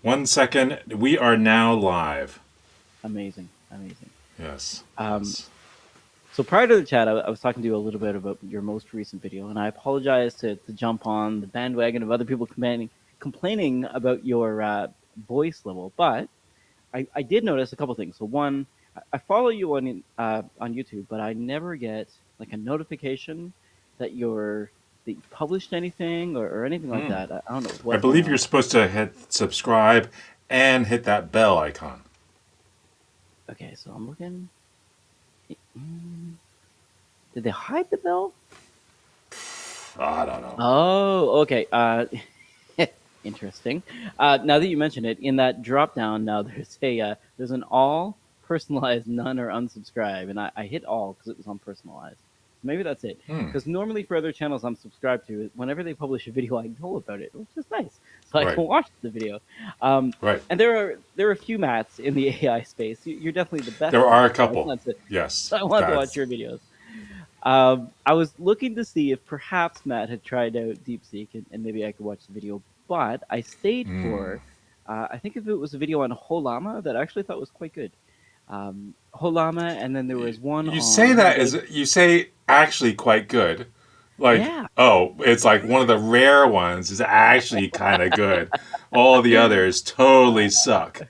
1 second. We are now live. Amazing, amazing. Yes. Um, Yes. so prior to the chat, I was talking to you a little bit about your most recent video, and I apologize to jump on the bandwagon of other people complaining about your voice level, but I did notice a couple things. So one, I follow you on YouTube, but I never get like a notification that you published anything or anything like that. I don't know I what's going believe on. you're supposed to hit subscribe and hit that bell icon. Okay, so I'm looking. Mm, Did they hide the bell? I don't know. Oh, okay. Interesting. Now that you mention it, in that drop down, now there's an all, personalized, none, or unsubscribe, and I hit all because it was on personalized. Maybe that's it. Because normally for other channels I'm subscribed to, whenever they publish a video, I know about it, which is nice, so I Right. can watch the video. Um, Right. and there are a few Matts in the AI space. You're definitely the best There are Matt, a so I couple. want to Yes. so I want to watch That's your videos. I was looking to see if perhaps Matt had tried out DeepSeek and maybe I could watch the video, but I stayed for, I think if it was a video on Holama that I actually thought was quite good. Holama, and then there was one you say on, that is you say actually quite good. Like, yeah. oh, it's like one of the rare ones is actually kind of good. All the others totally suck.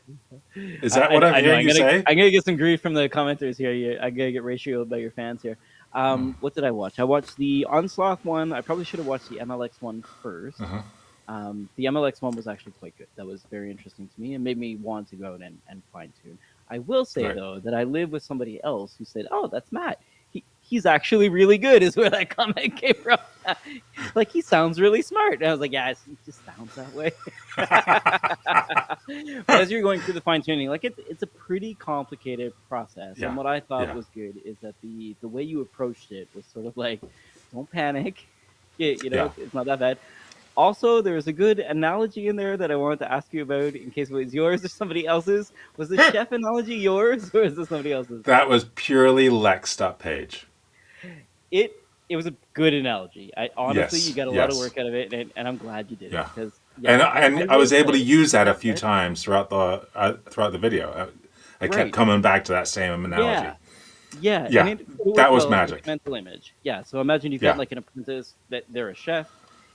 Is that what I'm I know hearing you say? I'm gonna get some grief from the commenters here. I gotta get ratio about your fans here. What did I watch? I watched the Onslaught one. I probably should have watched the MLX one first. The MLX one was actually quite good. That was very interesting to me and made me want to go out and fine tune. I will say Right. though that I live with somebody else who said, "Oh, that's Matt. He's actually really good." Is where that comment came from. Like he sounds really smart. And I was like, "Yeah, he just sounds that way." But as you're going through the fine tuning, like it's a pretty complicated process. And Yeah. what I thought Yeah. was good is that the way you approached it was sort of like, don't panic. Yeah. It's not that bad. Also, there was a good analogy in there that I wanted to ask you about in case it was yours or somebody else's. Was the chef analogy yours or is this somebody else's? That was purely Lex.page. It it was a good analogy. I honestly, you Yes. got a lot of Yes. work out of it, and I'm glad you did it Yeah. because yeah, And I I will was able to say, use that a few right, times throughout the video. I kept right, coming back to that same analogy. yeah, yeah, and Yeah, it that worked was well as like a magic. mental image. Yeah, so imagine you've got Yeah, like an apprentice that they're a chef,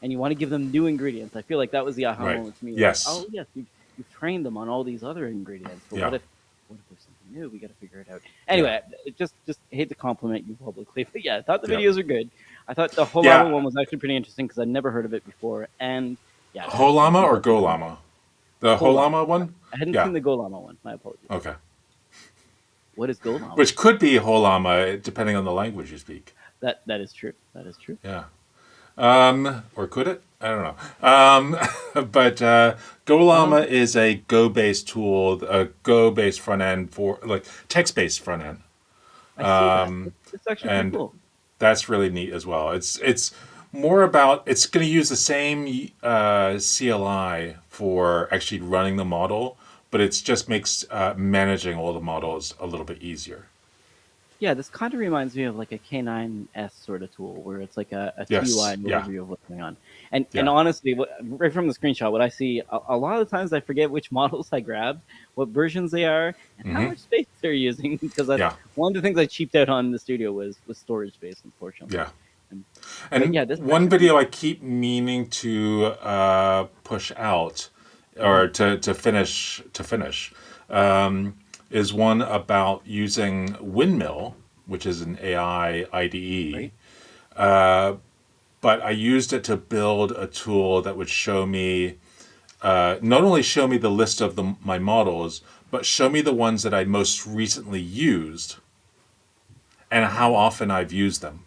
and you want to give them new ingredients. I feel like that was the aha right. moment to me. Like, Yes. oh yes, you've trained them on all these other ingredients, but Yeah, what if there's something new? We got to figure it out. yeah, Anyway, just hate to compliment you publicly, but yeah, I thought the yeah, videos are good. I thought the Holama yeah. one was actually pretty interesting because I'd never heard of it before, and yeah, it had some Holama or fantastic comments. Golama? The Holama. Holama one? I hadn't Yeah. seen the Golama one. My apologies. Okay. What is Golama? Which could be Holama depending on the language you speak. That is true. That is true. Yeah. Or could it? I don't know. But Golama Um, is a Go-based tool, a Go-based front end for like text-based front end, I see that. It's actually pretty and cool. that's really neat as well. It's more about it's going to use the same CLI for actually running the model, but it just makes managing all the models a little bit easier. Yeah, this kind of reminds me of like a K9S sort of tool where it's like a TUI Yes. and Yeah. overview of what's going on. And Yeah. honestly, right from the screenshot, what I see a lot of times I forget which models I grabbed, what versions they are, and how much space they're using because that's Yeah. one of the things I cheaped out on in the studio was storage space, unfortunately. Yeah. And, but And yeah, this is one actually pretty video I cool. keep meaning to push out Mhm. or to finish is one about using Windmill, which is an AI IDE. Right? But I used it to build a tool that would show me not only show me the list of my models, but show me the ones that I most recently used and how often I've used them,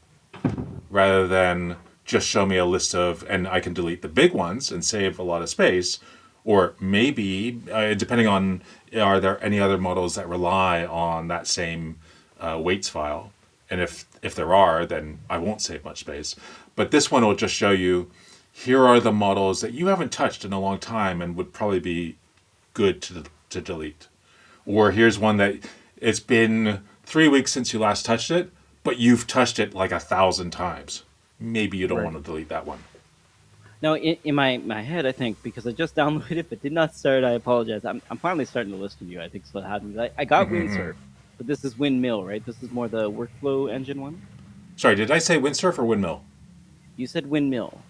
rather than just show me a list of, and I can delete the big ones and save a lot of space, or maybe depending on are there any other models that rely on that same weights file, and if there are, then I won't save much space. But this one will just show you here are the models that you haven't touched in a long time and would probably be good to delete. Or here's one that it's been 3 weeks since you last touched it, but you've touched it like 1,000 times. Maybe you don't want Right. to delete that one. Now, in my head, I think because I just downloaded it but did not start, I apologize. I'm finally starting to listen to you. I think is what happened. I got Windsurf, but this is Windmill, right? This is more the workflow engine one. Sorry, did I say windsurf or windmill? You said Windmill.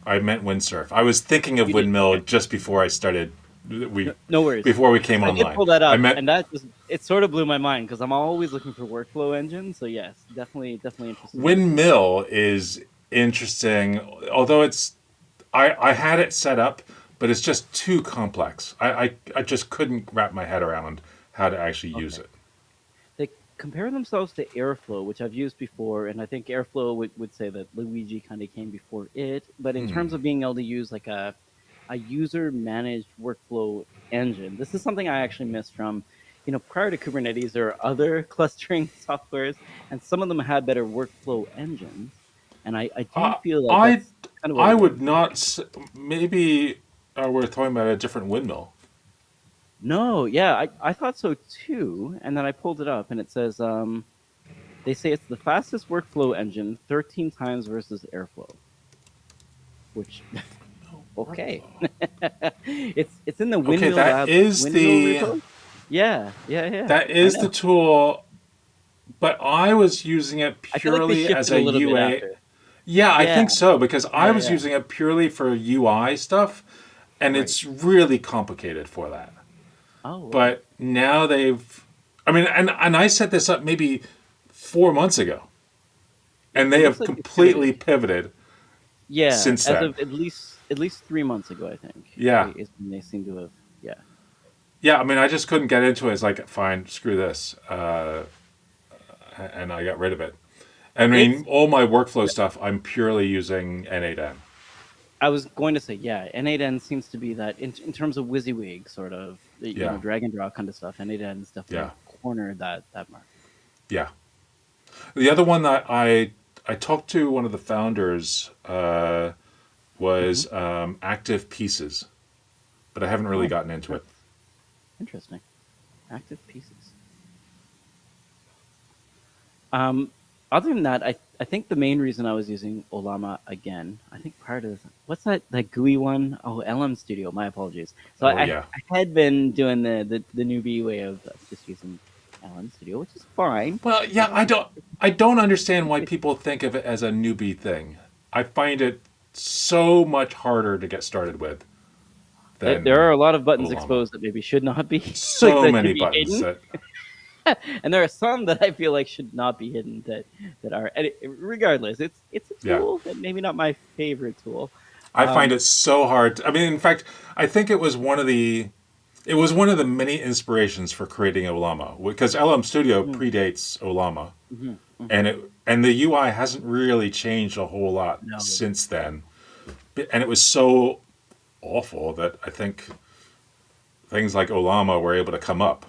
I meant windsurf. I was thinking of You did. windmill Okay. just before I started. No, We no worries. before we Because came I did online. pull that I up, meant and that just it sort of blew my mind because I'm always looking for workflow engines. So yes, definitely interested in this one. windmill is interesting, although I had it set up, but it's just too complex. I just couldn't wrap my head around how to actually use Okay. it. They compare themselves to Airflow, which I've used before, and I think Airflow would say that Luigi kind of came before it. But in terms of being able to use like a user managed workflow engine, this is something I actually missed from, prior to Kubernetes, there are other clustering softwares, and some of them had better workflow engines. And I do Uh, feel like I that's kind of what I it would is. not maybe we're talking about a different windmill. No, yeah, I thought so too. And then I pulled it up and it says, they say it's the fastest workflow engine 13 times versus Airflow, which okay. It's in the Okay, Windmill Labs Windmill repo. Yeah, yeah, yeah. that I is the know. tool, but I was using it I feel like they purely as shifted a a little bit UA. after. Yeah, I Yeah, think so because I yeah, was yeah. using it purely for UI stuff, and Right. it's really complicated for that. Oh, okay. But now I mean, and I set this up maybe 4 months ago, and It they looks have like they completely pivoted. pivoted Yeah, since as then. of at least 3 months ago, I think. Yeah, Is when they seem to have. Yeah. yeah. I mean, I just couldn't get into it. It's like, fine, screw this, and I got rid of it. I It's mean, all my workflow stuff, I'm purely using N8N. I was going to say, yeah, N8N seems to be that in terms of WYSIWYG sort of, Yeah, drag and drop kind of stuff. N8N's yeah, definitely cornered that market. yeah. The other one that I talked to one of the founders Hmm. was Active Pieces, but I haven't really Oh, gotten into sure. it. Interesting. Active pieces. Um, Other than that, I think the main reason I was using Olama again, I think prior to this, what's that GUI one? Oh, LM Studio. My apologies. So Oh I, yeah. I had been doing the newbie way of just using LM Studio, which is fine. Well, yeah, I don't understand why people think of it as a newbie thing. I find it so much harder to get started with There than are a lot of buttons Olama. exposed that maybe should not be like So that many should be buttons hidden, that and there are some that I feel like should not be hidden that are. And regardless, it's a yeah. tool, but maybe not my favorite tool. I find Um, it so hard. I mean, in fact, I think it was one of the many inspirations for creating Olama because LM Studio mhm, predates Olama, mhm, mhm. and the UI hasn't really changed a whole lot No. since then. And it was so awful that I think things like Olama were able to come up.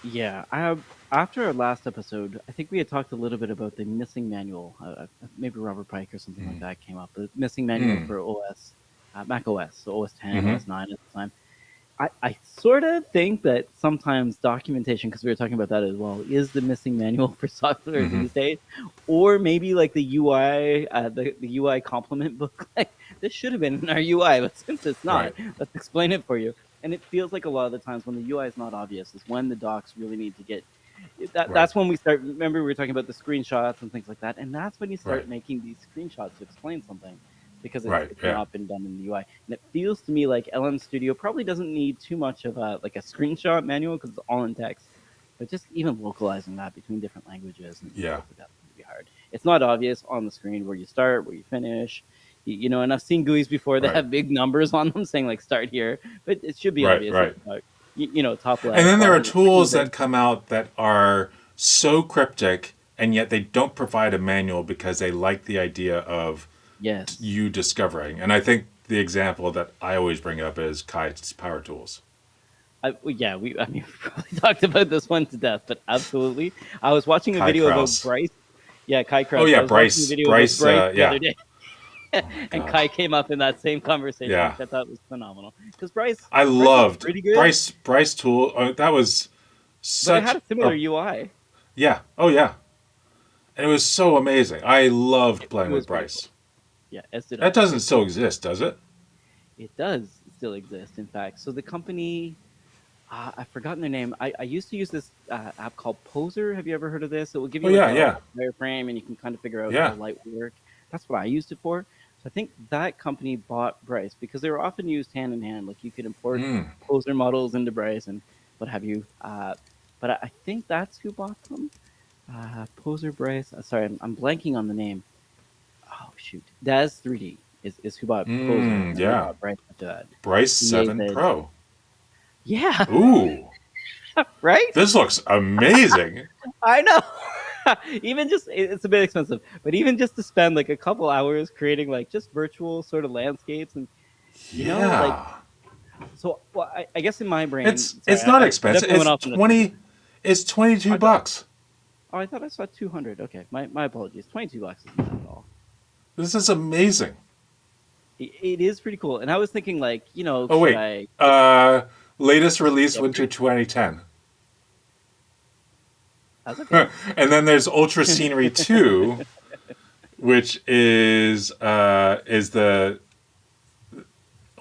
Yeah, after our last episode, I think we had talked a little bit about the missing manual. Maybe Robert Pike or something like that came up. The missing manual for OS, Mac OS, so OS 10, Mm-hmm. OS 9 at the time. I sort of think that sometimes documentation, because we were talking about that as well, is the missing manual for software Mm-hmm. these days, or maybe like the UI, the UI complement book. Like this should have been in our UI, but since it's not, Right. let's explain it for you. And it feels like a lot of the times when the UI is not obvious is when the docs really need to get that. Right. That's when we start. Remember, we were talking about the screenshots and things like that, and that's when you Right. start making these screenshots to explain something because Right. it's Yeah. not been done in the UI. And it feels to me like LM Studio probably doesn't need too much of a like a screenshot manual because it's all in text. But just even localizing that between different languages and Yeah. stuff like that would be hard. It's not obvious on the screen where you start, where you finish. And I've seen GUIs before that Right. have big numbers on them saying like start here, but it should be Right. obvious if Right. top And left, then there are bottom right, tools right. that come out that are so cryptic, and yet they don't provide a manual because they like the idea of Yes. you discovering. And I think the example that I always bring up is Kai's Power Tools. Yeah, I mean, we probably talked about this one to death, but absolutely. I was watching a Kai video about Kraus. Bryce. Yeah, Kai Oh Krause. I yeah, was watching a Bryce. video about Bryce. Bryce the Yeah. other day, Oh my and god. Kai came up in that same conversation, Yeah. which I thought was phenomenal. Because Bryce, I Bryce is loved pretty good, Bryce Tool. That was but it such had a similar a UI. yeah. Oh yeah. And it was so amazing. I loved It playing with was very cool. Bryce. Yeah, S did That I. doesn't still exist, does it? It does still exist, in fact. So the company, I've forgotten their name. I used to use this app called Poser. Have you ever heard of this? It will give Oh you like yeah, a yeah, wireframe, and you can kind of figure out how yeah. light will work. That's what I used it for. So I think that company bought Bryce because they were often used hand in hand. Like you could import Mm. Poser models into Bryce and what have you. But I think that's who bought them. Poser Bryce. Sorry, I'm blanking on the name. Oh shoot, Daz 3D is who bought Poser, and Mm, then they yeah. bought Bryce after that. Bryce DAZ. 7 Pro. Yeah, Ooh, right. this looks amazing. I know. Even just it's a bit expensive, but even just to spend like a couple hours creating like just virtual sort of landscapes and like Yeah. so. Well, I guess in my brain, sorry, It's not I expensive. definitely went It's off on a tangent. 20 it's 22 I thought, bucks. I thought I saw 200. Okay, my apologies. $22 isn't bad at all. This is amazing. It is pretty cool, and I was thinking like Oh should wait. I Uh latest just release the winter upgrade? 2010. That's okay. And then there's Ultra Scenery 2, which is the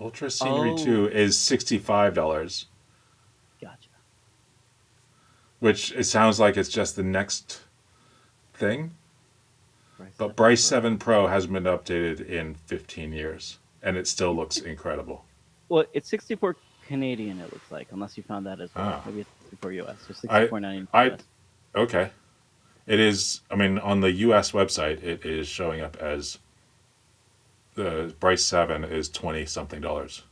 Ultra Scenery Oh, 2 is $65, gotcha. which it sounds like it's just the next thing. Bryce But 7 Bryce Pro. 7 Pro hasn't been updated in 15 years, and it still It's looks incredible. Well, it's 64 Canadian. It looks like, unless you found that as well. Ah, Maybe it's 64 US or I, 64.99 I, US. okay. It is. I mean, on the U.S. website, it is showing up as the Bryce 7 is 20 something dollars.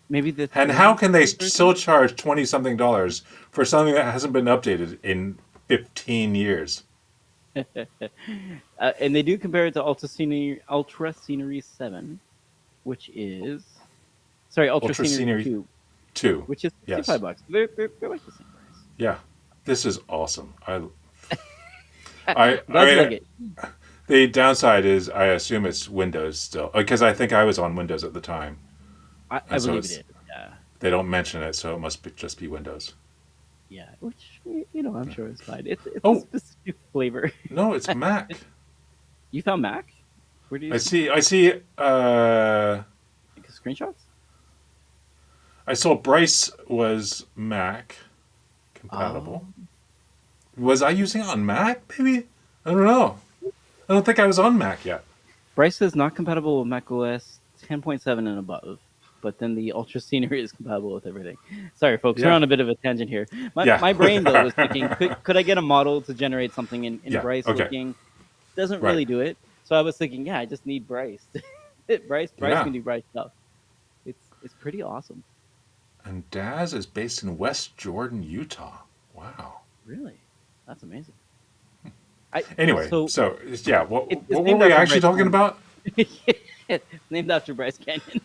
Maybe the And how can they 30 still version. charge 20 something dollars for something that hasn't been updated in 15 years? And they do compare it to Ultra Scenery 7, which is Ultra Ultra Scenery Scenery 2, 2. which is Yes. $65. They're like the same price. Yeah. This is awesome. I Glad you mean, like it. the downside is I assume it's Windows still because I think I was on Windows at the time, I and so believe it it's is. Yeah, they don't mention it, so it must just be Windows. yeah. Which I'm sure it's fine. It's a Oh specific flavor. no, it's Mac. You found Mac? Where do you I see see. I see. like screenshots? I saw Bryce was Mac Oh. compatible. Was I using it on Mac? Maybe I don't know. I don't think I was on Mac yet. Bryce is not compatible with macOS 10.7 and above, but then the Ultra Scenery is compatible with everything. Sorry, folks, we're Yeah. on a bit of a tangent here. Yeah. My brain though was thinking, could I get a model to generate something in Yeah. Bryce Okay. looking? Doesn't Right. really do it. So I was thinking, yeah, I just need Bryce. Bryce Yeah. can do Bryce stuff. It's pretty awesome. And Daz is based in West Jordan, Utah. Wow. Really, that's amazing. I Anyway, so so yeah, it's what were named we after actually Bryce talking Canyon. about? It's named after Bryce Canyon.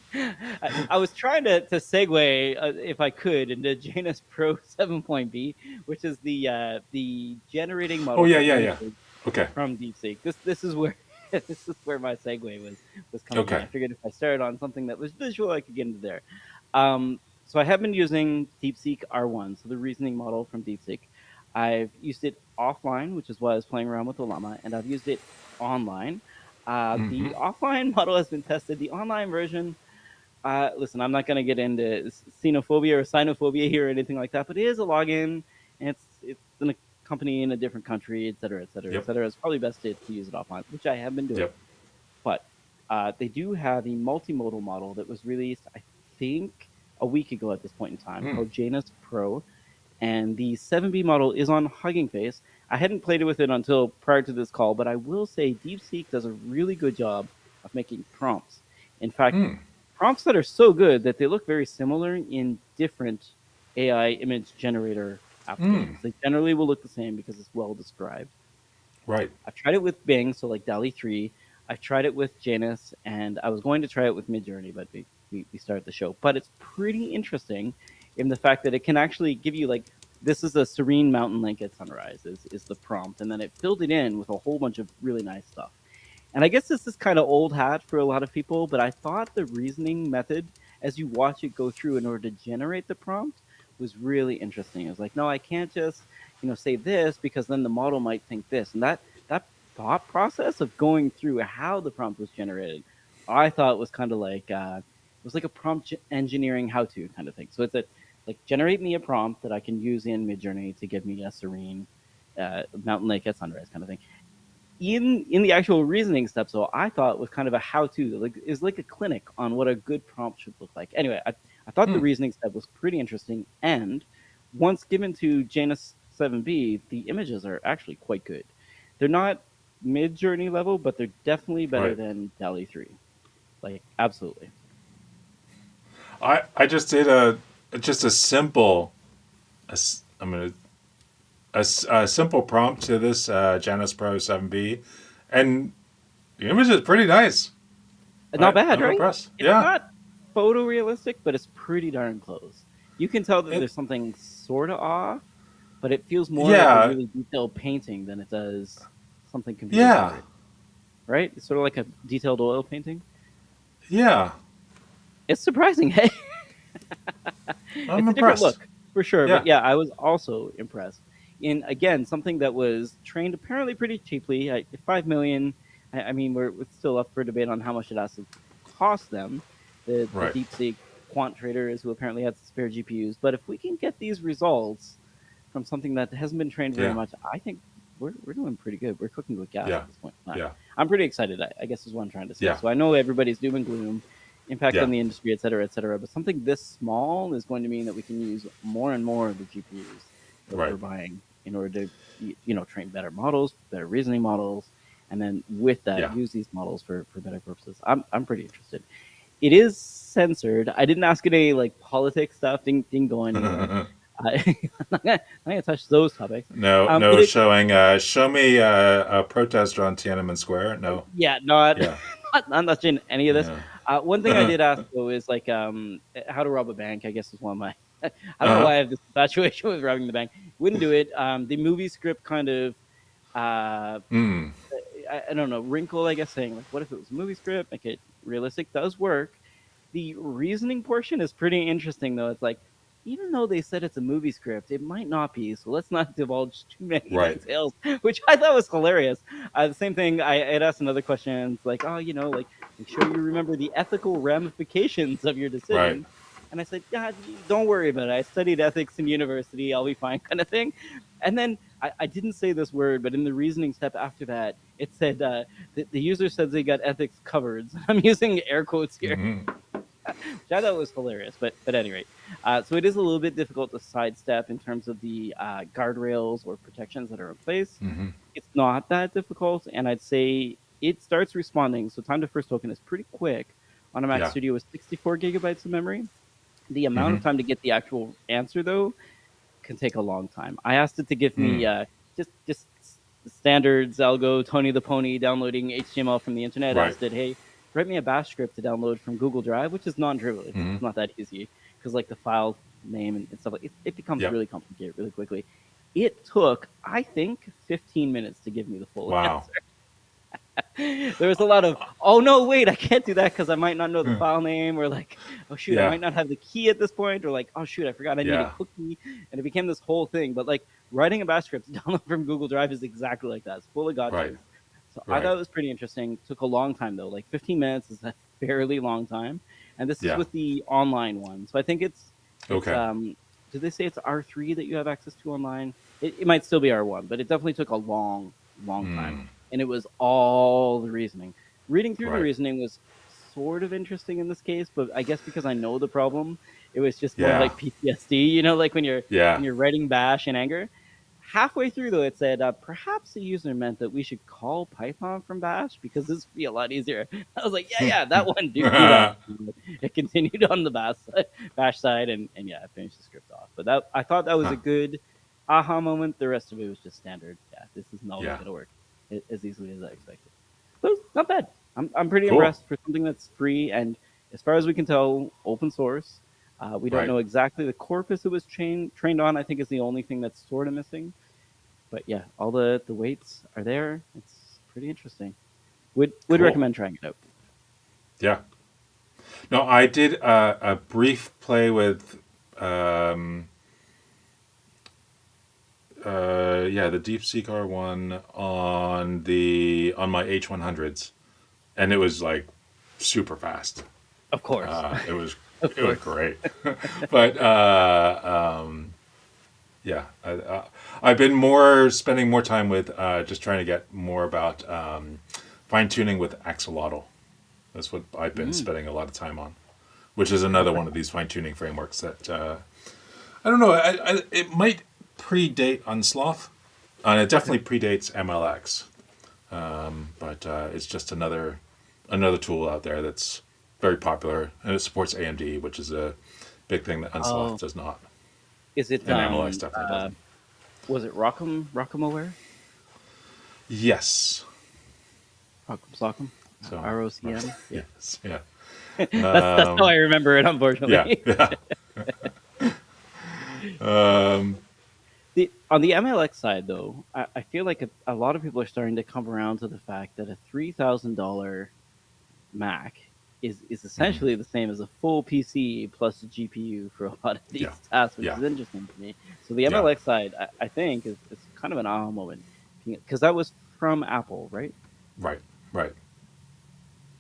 I was trying to segue, if I could, into Janus Pro 7.b, which is the generating Oh model yeah, for yeah, yeah. images Okay. from DeepSeek. This is where this is where my segue was coming in. Okay. I figured if I started on something that was visual, I could get into there. So I have been using DeepSeek R1, so the reasoning model from DeepSeek. I've used it offline, which is why I was playing around with the llama, and I've used it online. Mm-hmm. The offline model has been tested. The online version, listen, I'm not going to get into xenophobia or sinophobia here or anything like that, but it is a login, and it's in a company in a different country, et cetera, et cetera, et Yep. cetera. It's probably best to use it offline, which I have been doing. Yep. But they do have a multimodal model that was released, I think, a week ago at this point in time, Mm. called Janus Pro, and the 7B model is on Hugging Face. I hadn't played with it until prior to this call, but I will say DeepSeek does a really good job of making prompts. In fact, Mm. prompts that are so good that they look very similar in different AI image generator Mm. applications. They generally will look the same because it's well described. Right. I've tried it with Bing, so like DALL-E 3. I've tried it with Janus, and I was going to try it with Midjourney, but we started the show. But it's pretty interesting in the fact that it can actually give you like this is a serene mountain lake at sunrise is the prompt, and then it filled it in with a whole bunch of really nice stuff. And I guess this is kind of old hat for a lot of people, but I thought the reasoning method as you watch it go through in order to generate the prompt was really interesting. It was like, no, I can't just say this because then the model might think this, and that thought process of going through how the prompt was generated, I thought was kind of like it was like a prompt engineering how-to kind of thing. So it's a like generate me a prompt that I can use in Midjourney to give me a serene mountain lake at sunrise kind of thing. In the actual reasoning steps, though, I thought was kind of a how-to, like is like a clinic on what a good prompt should look like. Anyway, I thought the Hmm. reasoning step was pretty interesting, and once given to Janus 7B, the images are actually quite good. They're not mid-journey level, but they're definitely better Right. than DALL-E 3. Like absolutely. I just did just a simple, I'm gonna a simple prompt to this Janus Pro 7B, and the image is pretty nice. Not bad, I'm right? impressed. It's Yeah. not photorealistic, but it's pretty darn close. You can tell that It, there's something sort of off, but it feels more like a yeah. really detailed painting than it does something computer Yeah. generated, right? It's sort of like a detailed oil painting. Yeah. It's surprising, hey? I'm It's a different impressed. look for sure, but Yeah. yeah, I was also impressed. In again something that was trained apparently pretty cheaply, 5 million. I mean, we're still up for debate on how much it has to cost them. The Right. DeepSeek quant traders who apparently had spare GPUs, but if we can get these results from something that hasn't been trained very Yeah. much, I think we're doing pretty good. We're cooking with gas Yeah. at this point. Yeah. I'm pretty excited. I guess is what I'm trying to say. Yeah. So I know everybody's doom and gloom, impact Yeah. on the industry, et cetera, et cetera. But something this small is going to mean that we can use more and more of the GPUs that we're Right. buying in order to, train better models, better reasoning models, and then with that, Yeah. use these models for better purposes. I'm pretty interested. It is censored. I didn't ask it any like politics stuff. Didn't go anywhere. I'm not gonna touch those topics. No, But no showing. Show me a protester on Tiananmen Square. No. yeah, not Yeah. not touching any of this. One thing I Yeah. did ask though is like how to rob a bank. I guess is one of my. I don't know why I have this infatuation with robbing the bank. Wouldn't do it. The movie script kind of. Uh, Mm. I don't know, wrinkle, I guess, saying like, what if it was a movie script? Make it realistic. Does work. The reasoning portion is pretty interesting, though. It's like, even though they said it's a movie script, it might not be. So let's not divulge too many Right. details, which I thought was hilarious. The same thing, I had asked another question. It's like, oh, like, make sure you remember the ethical ramifications of your Right. decision. And I said, yeah, don't worry about it. I studied ethics in university. I'll be fine, kind of thing. And then I didn't say this word, but in the reasoning step after that, it said the user says they got ethics covered. I'm using air quotes here, Mm-hmm. which I thought was hilarious. But at any rate, so it is a little bit difficult to sidestep in terms of the guardrails or protections that are in place. Mm-hmm. It's not that difficult, and I'd say it starts responding. So time to first token is pretty quick. On a Mac Yeah. Studio with 64 gigabytes of memory. The amount Mm-hmm. of time to get the actual answer, though, can take a long time. I asked it to give me just standards algo, Tony the Pony, downloading HTML from the internet. I Right. asked it, hey, write me a bash script to download from Google Drive, which is non-trivial. Mm-hmm. It's not that easy because like the file name and stuff like it becomes Yep. really complicated really quickly. It took, I think, 15 minutes to give me the full Wow. answer. There was a lot of, oh no, wait, I can't do that because I might not know the file name, or like, oh shoot, Yeah. I might not have the key at this point, or like, oh shoot, I forgot I need a Yeah. cookie, and it became this whole thing. But like writing a bash script to download from Google Drive is exactly like that. It's full of gotchas. Right. So I Right. thought it was pretty interesting. Took a long time though, like 15 minutes is a fairly long time, and this is Yeah. with the online one. So I think it's Okay. did they say it's R3 that you have access to online? It might still be R1, but it definitely took a long time. And it was all the reasoning. Reading through the Right. reasoning was sort of interesting in this case, but I guess because I know the problem, it was just more Yeah. like PTSD, like when you're Yeah. when you're writing bash in anger. Halfway through though, it said perhaps the user meant that we should call Python from bash because this would be a lot easier. I was like, yeah, that one, do that. It continued on the bash side, and yeah, I finished the script off. But I thought that was a good aha moment. The rest of it was just standard. Yeah, this is not Yeah. going to work as easily as I expected. But it's not bad. I'm pretty Cool. impressed for something that's free and, as far as we can tell, open source. We don't Right. know exactly the corpus it was trained on. I think is the only thing that's sort of missing. But yeah, all the weights are there. It's pretty interesting. Would Cool. recommend trying it out. Yeah. No, I did a brief play with the DeepSeek R1 on my H100s, and it was like super fast. Of course. It was Of it was course. great, but yeah, I've been spending more time with just trying to get more about fine tuning with axolotl. That's what I've been Mm, spending a lot of time on, which is another okay. one of these fine tuning frameworks that I don't know. It might predate Unsloth, and it Okay. definitely predates MLX. But it's just another tool out there that's very popular, and it supports AMD, which is a big thing that Unsloth Oh, does not, is it and MLX definitely doesn't. was it Rock'em Aware? Yes. Rock'em Sock'em? So ROCM? Yeah. yes, yeah, That's how I remember it, yeah, unfortunately. yeah. On the MLX side, though, I feel like a lot of people are starting to come around to the fact that a $3,000 Mac is Mhm. essentially the same as a full PC plus a GPU for a lot of Yeah, these tasks, which yeah, is interesting to me. So the yeah. MLX side, I think, is kind of an aha moment because that was from Apple, right? Right, right.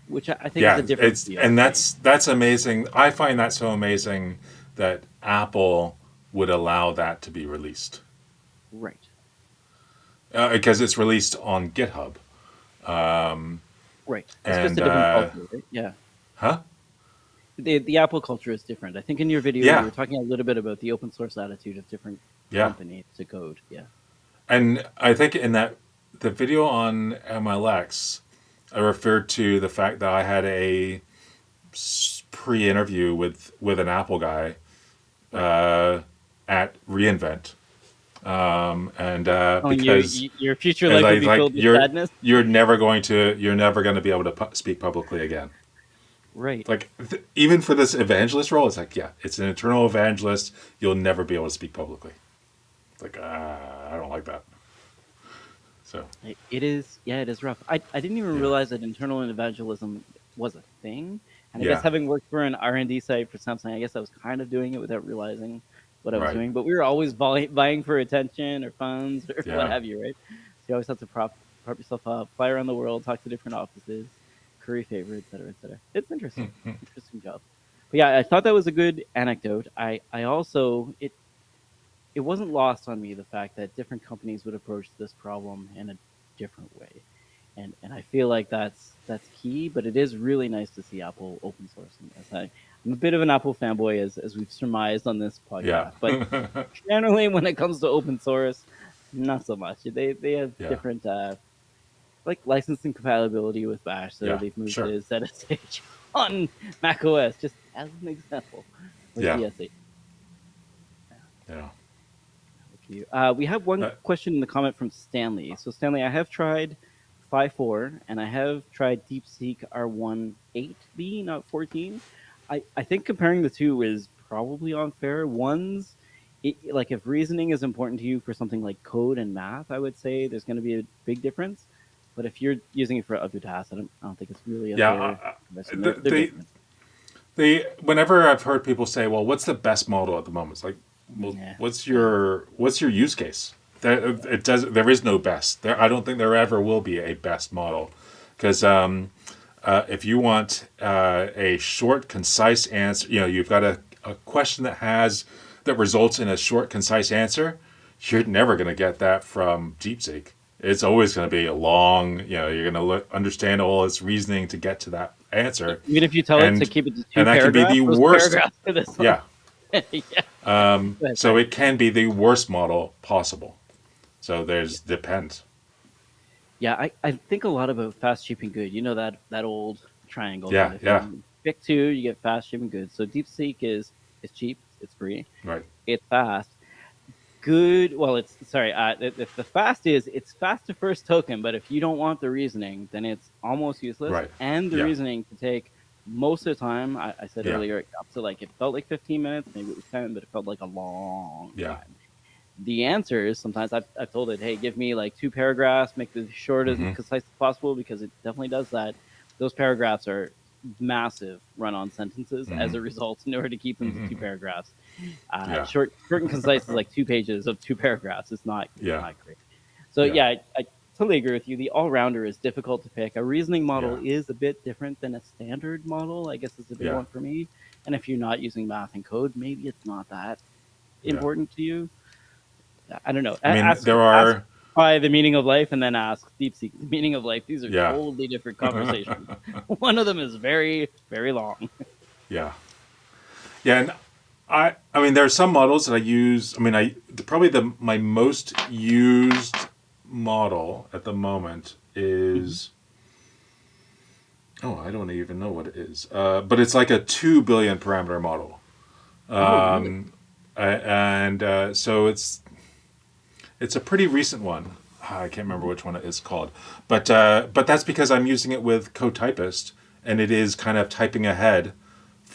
Which I think is a Yeah, different it's deal and to me. that's amazing. I find that so amazing that Apple would allow that to be released Right, because it's released on GitHub. right. It's just And a different culture, right? Yeah. huh? The Apple culture is different. I think in your video you Yeah, were talking a little bit about the open source attitude of different yeah. companies to code. Yeah. And I think in that the video on MLX, I referred to the fact that I had a pre-interview with an Apple guy Right. at reInvent, and Telling you, because your future and life would be like filled with sadness. you're never going to be able to speak publicly again. Right. Like even for this evangelist role, it's like, yeah, it's an eternal evangelist. You'll never be able to speak publicly. It's like, I don't like that. So It is, yeah, it is rough. I didn't even yeah, realize that internal evangelism was a thing. And I guess yeah, having worked for an R&D site for Samsung, I guess I was kind of doing it without realizing what I was right, doing. But we were always vying for attention or funds or what yeah. have you, right? So you always have to prop yourself up, fly around the world, talk to different offices, curry favor, et cetera, et cetera. It's interesting. Interesting job. But yeah, I thought that was a good anecdote. I also it wasn't lost on me the fact that different companies would approach this problem in a different way, and I feel like that's key. But it is really nice to see Apple open sourcing this. I'm a bit of an Apple fanboy, as we've surmised on this Yeah. podcast, but generally when it comes to open source, not so much. They have Yeah. different like licensing compatibility with Bash, so Yeah. they've moved Sure. to ZSH on Mac OS, just as an example, or Yeah. ZSH. Yeah. With you. We have one question in the comment from Stanley. So Stanley, I have tried 5.4 and I have tried DeepSeek R1 8B, not 14. I think comparing the two is probably unfair. One's like if reasoning is important to you for something like code and math, I would say there's going to be a big difference. But if you're using it for other tasks, I don't think it's really a Yeah. fair comparison. They're different. Whenever I've heard people say, "Well, what's the best model at the moment?" It's like, well, Yeah, what's your use case? There is no best. I don't think there ever will be a best model, because if you want a short, concise answer, you've got a question that results in a short, concise answer. You're never going to get that from DeepSeek. It's always going to be a long. You're going to understand all its reasoning to get to that answer, even if you tell it to and keep it to two and that can be paragraphs, the those worst. paragraphs are this long. Yeah. Yeah. Go ahead, So sorry. it can be the worst model possible. So there's depends. Yeah, I think a lot about fast, cheap, and good. You know that old triangle kind Yeah. of Yeah. thing. Pick two, you get fast, cheap, and good. So DeepSeek is cheap, it's free, Right. it's fast. Good. Well, it's sorry. The fast is it's fast to first token, but if you don't want the reasoning, then it's almost useless. Right. And the Yeah. reasoning can take most of the time. I said Yeah. earlier, up to like it felt like 15 minutes, maybe it was 10, but it felt like a long Yeah. time. The answers sometimes I've told it, hey, give me like two paragraphs, make it as short and Mm-hmm. concise as possible because it definitely does that. Those paragraphs are massive run-on sentences as a result in order to keep them to two paragraphs. Yeah. Short and concise is like 2 pages of 2 paragraphs. It's Yeah. not great. So Yeah. yeah, I totally agree with you. The all-rounder is difficult to pick. A reasoning model Yeah. is a bit different than a standard model, I guess is a big Yeah. one for me. And if you're not using math and code, maybe it's not that Yeah. important to you. I don't know. I mean, Ask there ask are. by the meaning of life, and then ask DeepSeek the meaning of life. These are Yeah. totally different conversations. One of them is very, very long. Yeah. Yeah. And I mean, there are some models that I use. I mean, probably my most used model at the moment Mhm. is. Oh, I don't even know what it is. But it's like a 2 billion parameter model. Oh, really? And so it's a pretty recent one. I can't remember which one it is called, but that's because I'm using it with CodeTypist, and it is kind of typing ahead,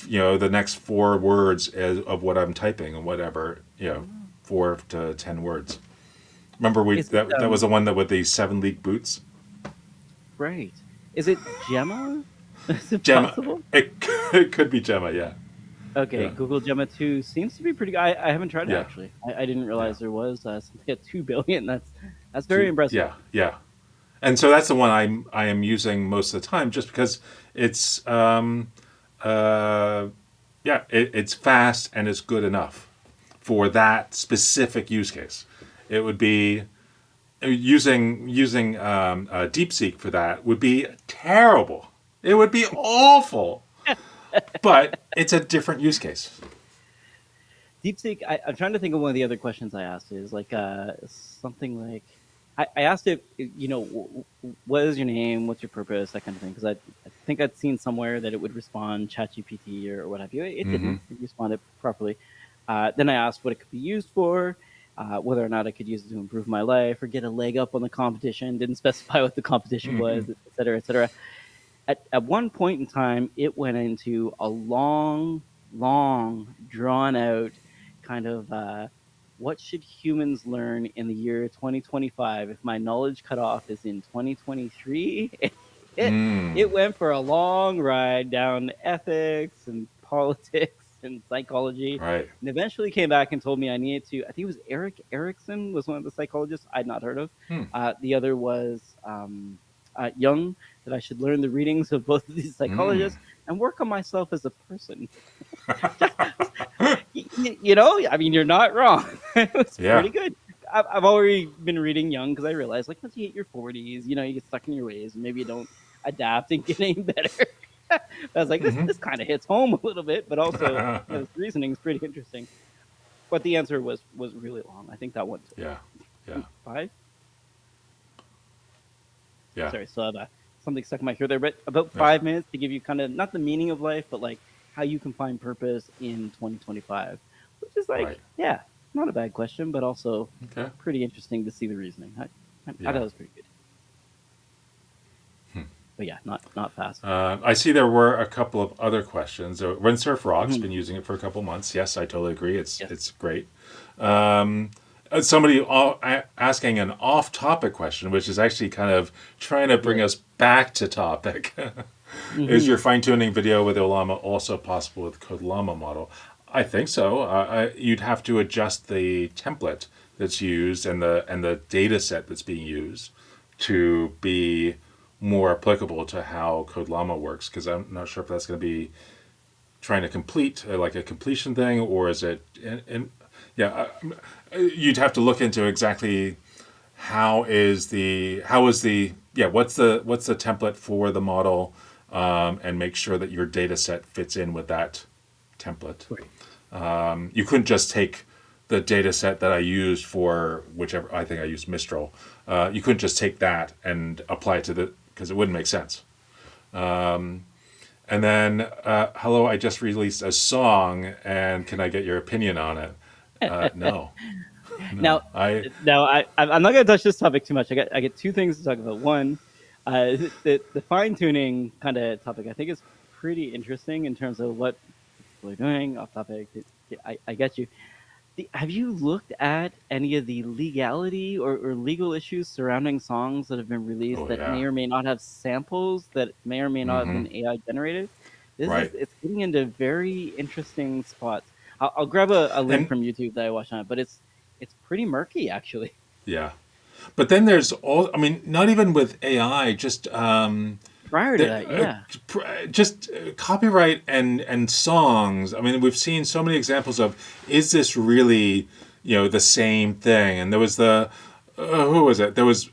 the next 4 words of what I'm typing and whatever, Oh. 4 to 10 words. Remember Is it that was the one that with the 7 leak boots. right? Is it Gemma? Is it Gemma, possible? it could be Gemma, yeah, Okay, yeah, Google Gemma 2 seems to be pretty good. I haven't tried it yeah, actually. I didn't yeah. realize there was something at 2 billion. That's very impressive. Yeah, yeah. And so that's the one I am using most of the time, just because it's uh, yeah, it's fast and it's good enough for that specific use case. It would be using DeepSeek for that would be terrible. It would be awful. But it's a different use case. DeepSeek, I'm trying to think of one of the other questions I asked is like something like I asked it, what is your name, what's your purpose, that kind of thing, because I think I'd seen somewhere that it would respond ChatGPT or what have you. It Mm-hmm. didn't. It responded properly. Then I asked what it could be used for, whether or not I could use it to improve my life or get a leg up on the competition. Didn't specify what the competition was, et cetera, et cetera. At one point in time, it went into a long, drawn out kind of what should humans learn in the year 2025 if my knowledge cutoff is in 2023? It went for a long ride down ethics and politics and psychology, Right. and eventually came back and told me I needed to. I think it was Eric Erickson was one of the psychologists I'd not heard of. Hmm. The other was Jung, that I should learn the readings of both of these psychologists and work on myself as a person. Just, I mean, you're not wrong. It was Yeah. pretty good. I've already been reading Jung because I realized, like, once you hit your 40s, you get stuck in your ways and maybe you don't adapt and get any better. I was like, this kind of hits home a little bit, but also this reasoning is pretty interesting. But the answer was really long. I think that one took Yeah. Yeah. 5. Yeah. Sorry, still have something stuck in my throat there, but about Yeah. 5 minutes to give you kind of not the meaning of life, but like how you can find purpose in 2025, which is like, Right. yeah, not a bad question, but also Okay. pretty interesting to see the reasoning. I Yeah. thought it was pretty good. But yeah, not fast. I see there were a couple of other questions. Windsurf Rock's Mhm. been using it for a couple months. Yes, I totally agree. Yes. It's great. Somebody asking an off-topic question, which is actually kind of trying to bring us back to topic. Is your fine-tuning video with Olama also possible with CodeLlama model? I think so. You'd have to adjust the template that's used and the data set that's being used to be more applicable to how CodeLlama works, because I'm not sure if that's going to be trying to complete like a completion thing, or is it you'd have to look into exactly what's the template for the model, and make sure that your data set fits in with that template. Right. You couldn't just take the data set that I used for whichever, I think I used Mistral. You couldn't just take that and apply it to because it wouldn't make sense. And then, hello, I just released a song, and can I get your opinion on it? No. Now, I I'm not going to touch this topic too much. I get 2 things to talk about. One, the fine tuning kind of topic I think is pretty interesting in terms of what people are doing off topic. I get you. Have you looked at any of the legality or legal issues surrounding songs that have been released Oh that yeah. may or may not have samples that may or may not have Mm-hmm. been AI generated? Right. It's getting into very interesting spots. I'll grab a link And from YouTube that I watched on it, but it's pretty murky actually. yeah. But then there's all. I mean, not even with AI. Just Prior to there, that, yeah, just copyright and songs. I mean, we've seen so many examples of is this really the same thing? And there was the who was it? There was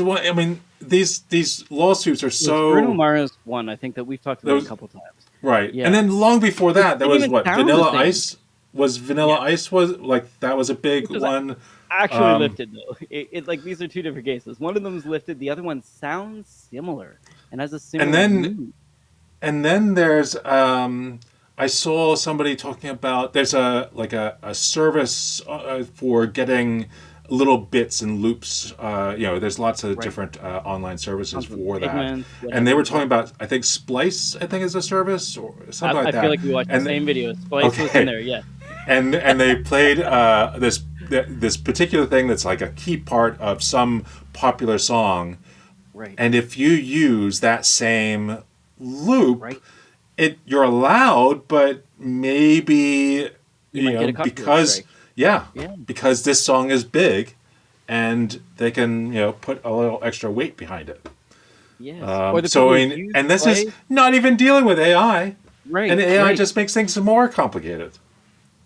one. I mean, these lawsuits are it was Bruno so Mars one. I think that we've talked there about a was couple times. right. And Yeah, then long before which that, there didn't was even what sound the Vanilla same. Ice was Vanilla Yeah. Ice was like that was a big Which was one. actually Um, lifted though. It like these are two different cases. One of them is lifted. The other one sounds similar and has a and similar then mood. And then there's I saw somebody talking about there's a service for getting little bits and loops. There's lots of Right. different online services Sounds from for that. Pigments, what And have they were you. talking Yeah. about I think Splice I think is a service or something like I feel that. like we watched the And same video. Splice was in okay, there. Yeah. and they played this particular thing that's like a key part of some popular song. Right. And if you use that same loop, Right. you're allowed, but maybe You might get a copyright because strike. yeah, Yeah. because this song is big, and they can put a little extra weight behind it. Yes. Or the So people I who mean, use and this is Splice. not even dealing with AI, and Right. AI Right. just makes things more complicated.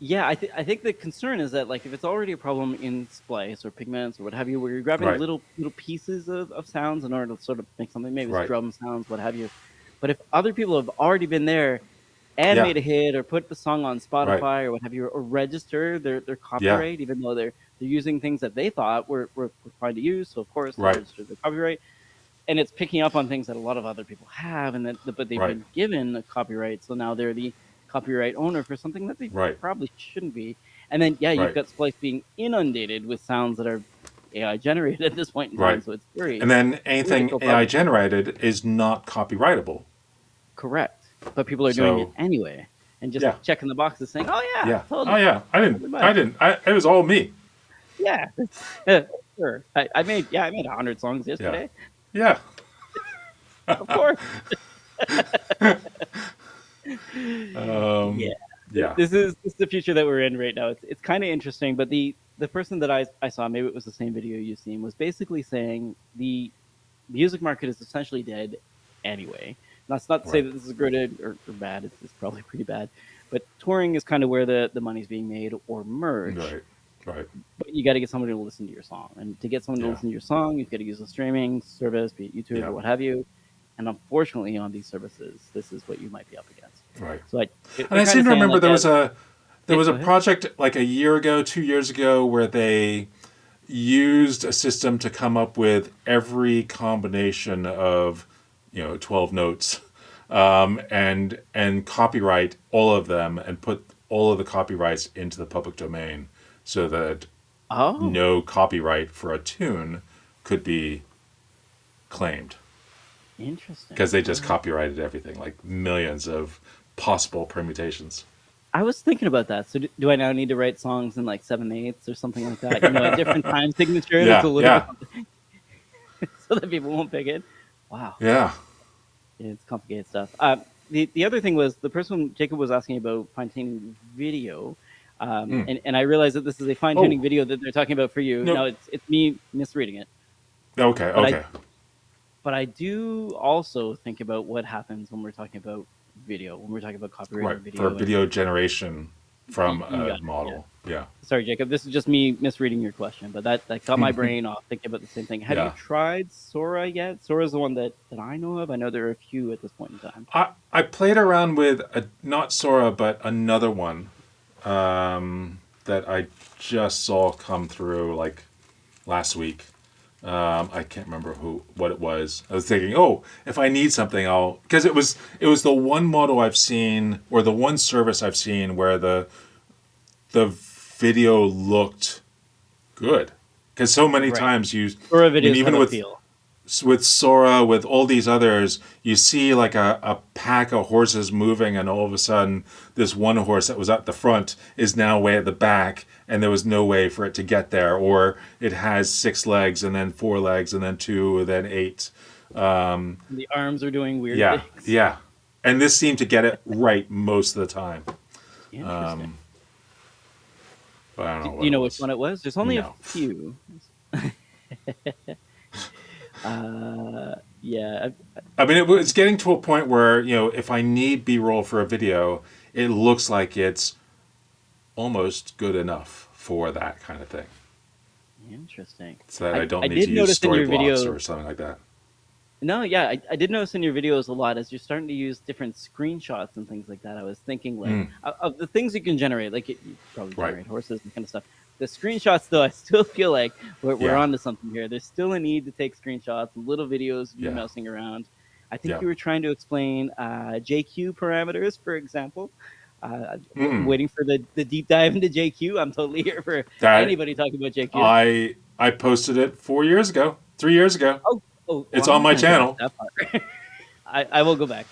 Yeah, I think the concern is that like if it's already a problem in Splice or Pigments or what have you, where you're grabbing Right, little pieces of sounds in order to sort of make something, maybe it's right, drum sounds, what have you. But if other people have already been there and yeah, made a hit or put the song on right, Spotify or what have you, or register their yeah, copyright, even though they're using things that they thought were fine to use, so of course they right, registered their copyright, and it's picking up on things that a lot of other people have, and but they've right, been given a copyright, so now they're the copyright owner for something that they right, probably shouldn't be. And then yeah, you've right, got Splice being inundated with sounds that are AI generated at this point in time, right. so it's very And then very anything difficult AI problem. generated is not copyrightable. Correct, but people are doing it So anyway and just yeah. checking the boxes, saying, "Oh yeah, Yeah. Oh totally, yeah. I didn't. totally mine." I didn't. It was all me. Yeah, sure. I made 100 songs Yeah. yesterday. Yeah. Of course. Yeah. Um. Yeah. This is the future that we're in right now. It's kind of interesting, but the person that I saw, maybe it was the same video you've seen, was basically saying the music market is essentially dead anyway. That's not to say Right. that this is good or bad. It's probably pretty bad. But touring is kind of where the money's being made or merch. Right. Right. But you got to get someone to listen to your song. And to get someone to Yeah. listen to your song, you've got to use a streaming service, be it YouTube Yeah. or what have you. And unfortunately, on these services, this is what you might be up against. Right. So And they're I kind seem of to saying remember like, yeah, there was go a ahead. project like a year ago, 2 years ago, where they used a system to come up with every combination of 12 notes, and copyright all of them and put all of the copyrights into the public domain so that Oh, no copyright for a tune could be claimed interesting. because they just copyrighted everything, like millions of possible permutations. I was thinking about that. So do I now need to write songs in like 7/8 or something like that? A different time signature that's a Yeah, little yeah, bit so that people won't pick it. Wow, yeah. it's complicated stuff. The other thing was the person Jacob was asking about fine tuning video, Mm. and I realized that this is a fine tuning Oh, video that they're talking about for you. Now no. it's me misreading it, Okay, but I okay. but I do also think about what happens when we're talking about video, when we're talking about Right. copyrighted For video, and video generation from you a got it. Yeah. model. Yeah, Sorry, Jacob. This is just me misreading your question, but that got my brain off thinking about the same thing. Have you yeah. tried Sora yet? Sora's the one that I know of. I know there are a few at this point in time. I played around with not Sora, but another one that I just saw come through like last week. I can't remember what it was. I was thinking, oh, if I need something, I'll because it was the one model I've seen or the one service I've seen where the video looked good because so many Right. times Sora I mean videos have even a with feel. with Sora, with all these others, you see like a pack of horses moving, and all of a sudden, this one horse that was at the front is now way at the back, and there was no way for it to get there. Or it has 6 legs, and then 4 legs, and then 2, and then 8. The arms are doing weird Yeah, things. yeah. And this seemed to get it right most of the time. Interesting. But I don't know Do what you it know which was. one it was? There's only a No. few. Yeah. I mean, it's getting to a point where, if I need B-roll for a video, it looks like it's almost good enough for that kind of thing. Interesting. So that I don't I need to did use notice in story your blocks video. or something like that. No, yeah, I did notice in your videos a lot as you're starting to use different screenshots and things like that. I was thinking like of the things you can generate, like you probably Right. generate horses and kind of stuff. The screenshots, though, I still feel like we're Yeah. onto something here. There's still a need to take screenshots, little videos of you Yeah. messing around. I think Yeah. you were trying to explain JQ parameters, for example. Waiting for the deep dive into JQ. I'm totally here for That anybody talking about JQ. I posted it 4 years ago, 3 years ago. Oh, It's well, I'm on not my gonna go back channel. that far. I will go back.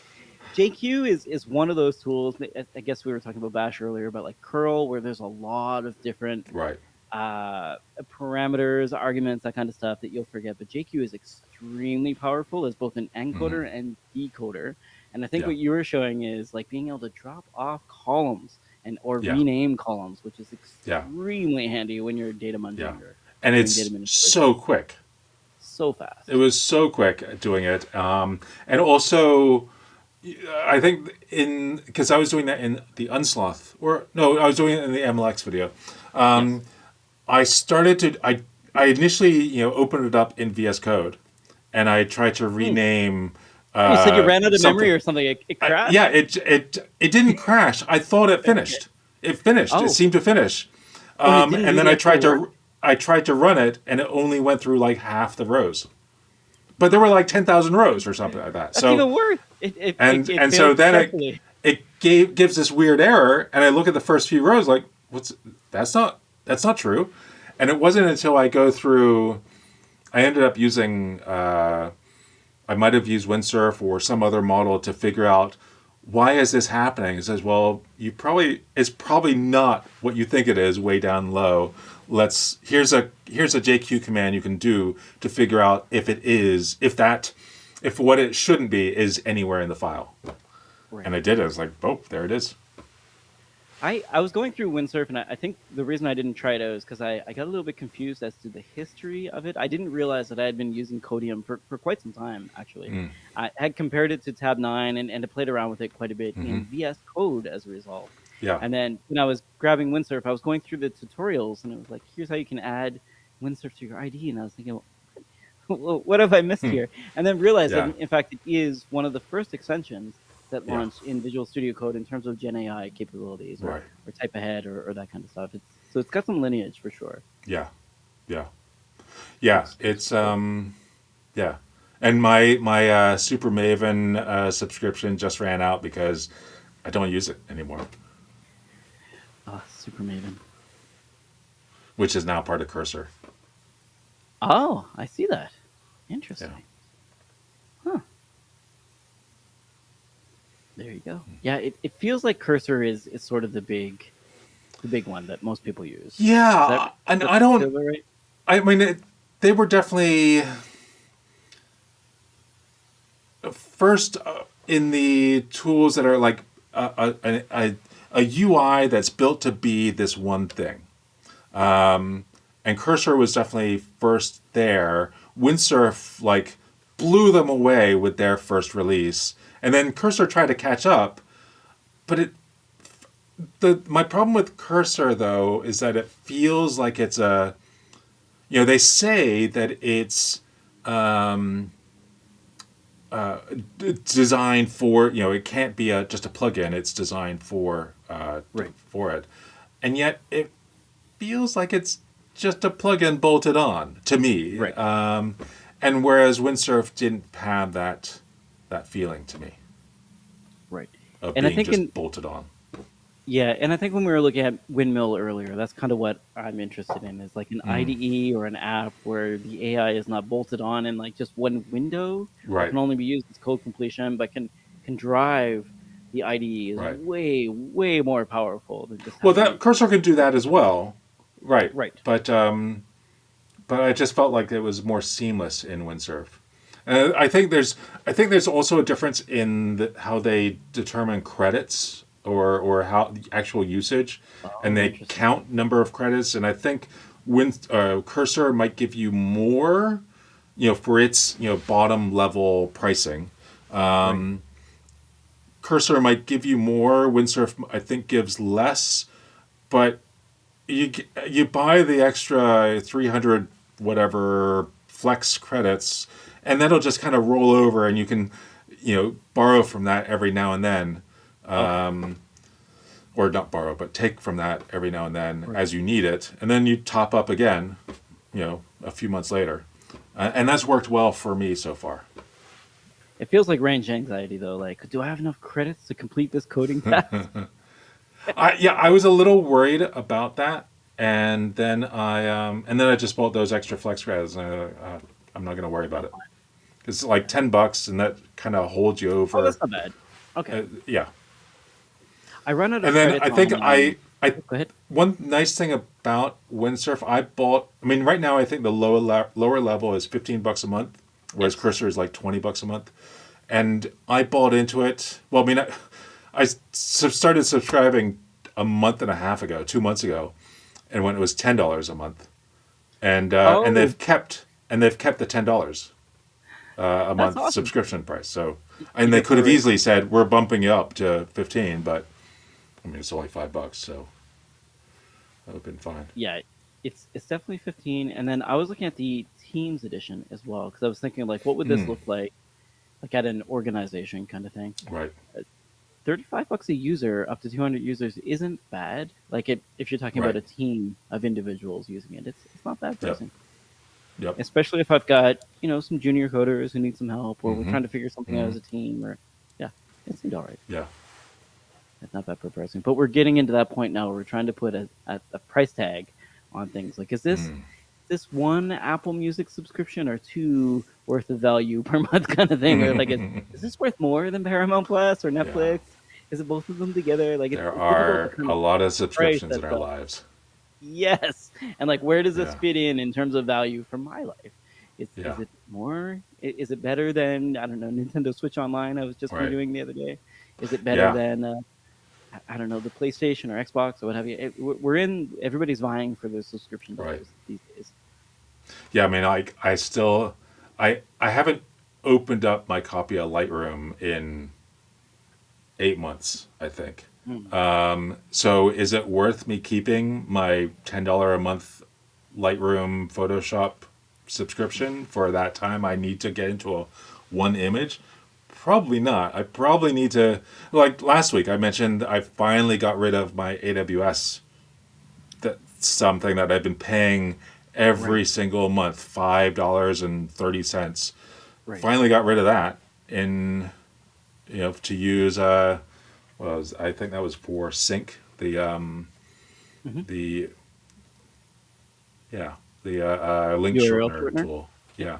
JQ is one of those tools. I guess we were talking about Bash earlier, about like curl, where there's a lot of different Right. parameters, arguments, that kind of stuff that you'll forget. But JQ is extremely powerful as both an encoder and decoder. And I think Yeah. what you were showing is like being able to drop off columns or Yeah. rename columns, which is Yeah. extremely handy when you're data munging Yeah. or And doing it's data manipulation. so quick. So fast. It was so quick at doing it. And also, I think because I was doing that in the Unsloth, or no, I was doing it in the MLX video. Yes. I started to, I initially, opened it up in VS Code, and I tried to rename. You said you ran out of something. memory or something. It crashed. Yeah, it didn't crash. I thought it finished. It finished. Oh. It seemed to finish. Oh, it didn't And do then the I tried actual work? to run it, and it only went through like half the rows. But there were like 10,000 rows or something like that. That's So even worse. It and failed so then successfully. it gives this weird error, and I look at the first few rows like, that's not true. And it wasn't until I go through, I ended up using, I might have used Windsurf or some other model to figure out, why is this happening? It says, well, it's probably not what you think it is way down low. Here's a JQ command you can do to figure out if what it shouldn't be is anywhere in the file. Right. And I did it. I was like, oh, there it is. I was going through Windsurf, and I think the reason I didn't try it out is because I got a little bit confused as to the history of it. I didn't realize that I had been using Codium for quite some time, actually. I had compared it to Tab 9 and I played around with it quite a bit in VS Code as a result. Yeah. And then when I was grabbing Windsurf, I was going through the tutorials, and it was like, here's how you can add Windsurf to your ID. And I was thinking, well, what have I missed here? And then realized that, in fact, it is one of the first extensions that launched in Visual Studio Code in terms of Gen AI capabilities or type ahead or that kind of stuff. So it's got some lineage for sure. Yeah. It's yeah. And my Super Maven subscription just ran out because I don't use it anymore. Super Maven. Which is now part of Cursor. Oh, I see that. Interesting. Huh. There you go. Yeah, it feels like Cursor is sort of the big one that most people use. Yeah, and I don't. Right? I mean, they were definitely first in the tools that are like a UI that's built to be this one thing. And Cursor was definitely first there. Windsurf like blew them away with their first release, and then Cursor tried to catch up. But my problem with Cursor though is that it feels like it's a, they say that it's designed for, it can't be just a plugin. It's designed for it, and yet it feels like it's just a plugin bolted on to me. Right. And whereas Windsurf didn't have that feeling to me. Right. Of and being I think just bolted on. Yeah, and I think when we were looking at Windmill earlier, that's kind of what I'm interested in is like an Mm, IDE or an app where the AI is not bolted on in like just one window or right, can only be used as code completion, but can drive the IDE is right. way more powerful than just Well, having that it. cursor can do that as well, right? Right. But I just felt like it was more seamless in Windsurf. And I think there's also a difference in how they determine credits or how the actual usage, and Oh, they interesting. count number of credits. And I think Cursor might give you more, for its bottom level pricing. Right. Cursor might give you more. Windsurf I think gives less, but you buy the extra 300 whatever flex credits, and that'll just kind of roll over, and you can borrow from that every now and then, Okay. or not borrow but take from that every now and then Right. as you need it, and then you top up again a few months later, and that's worked well for me so far. It feels like range anxiety though. Like, do I have enough credits to complete this coding task? I was a little worried about that, and then I just bought those extra flex credits, and I'm not going to worry about it. It's like $10, and that kind of holds you Oh, that's over. not bad. Okay. Yeah, I run out of and then credits I think on. I Go ahead. one nice thing about Windsurf, I bought. I mean, right now I think the lower level is $15 a month, whereas Yes. Cursor is like $20 a month, and I bought into it. Well, I mean, I started subscribing a month and a half ago, 2 months ago, and when it was $10 a month, and Oh, they've kept the $10 a that's month awesome. subscription price. So, You and they get could have the easily said we're bumping you up to 15, but I mean it's only $5, so that would have been fine. yeah, it's definitely 15. And then I was looking at the Teams edition as well because I was thinking like, what would this Mm, look like at an organization kind of thing? right. 35 bucks a user, up to 200 users, isn't bad. Like if you're talking about Right. a team of individuals using it, it's not bad Yep. pricing. Yep. Especially if I've got some junior coders who need some help, or we're Mm-hmm. trying to figure something out Mm-hmm. as a team, or yeah, it seemed all right. Yeah. It's not bad for pricing, but we're getting into that point now where we're trying to put a price tag on things. Like, is Mm, this one Apple Music subscription or two worth of value per month kind of thing, or like is this worth more than Paramount Plus or yeah. Netflix? Is it both of them together? Like, There it's difficult to are kind a of lot of price subscriptions that in our stuff. lives. Yes, and like, where does this Yeah. fit in terms of value for my life? Is Yeah. it more? Is it better than, I don't know, Nintendo Switch Online I was just Right. reviewing the other day? Is it better Yeah. than I don't know, the PlayStation or Xbox or what have you? We're in, everybody's vying for the subscription Right. dollars these days. Yeah. I mean, I still, I haven't opened up my copy of Lightroom in 8 months, I think. Hmm. So is it worth me keeping my $10 a month Lightroom Photoshop subscription for that time I need to get into one image? Probably not. I probably need to, like last week I mentioned I finally got rid of my AWS. That's something that I've been paying Right, every single month, $5.30. right. Finally got rid of that in to use I think that was for Sync, Hmm. the yeah, the link URL shortener shortener. tool. Yeah. Yeah,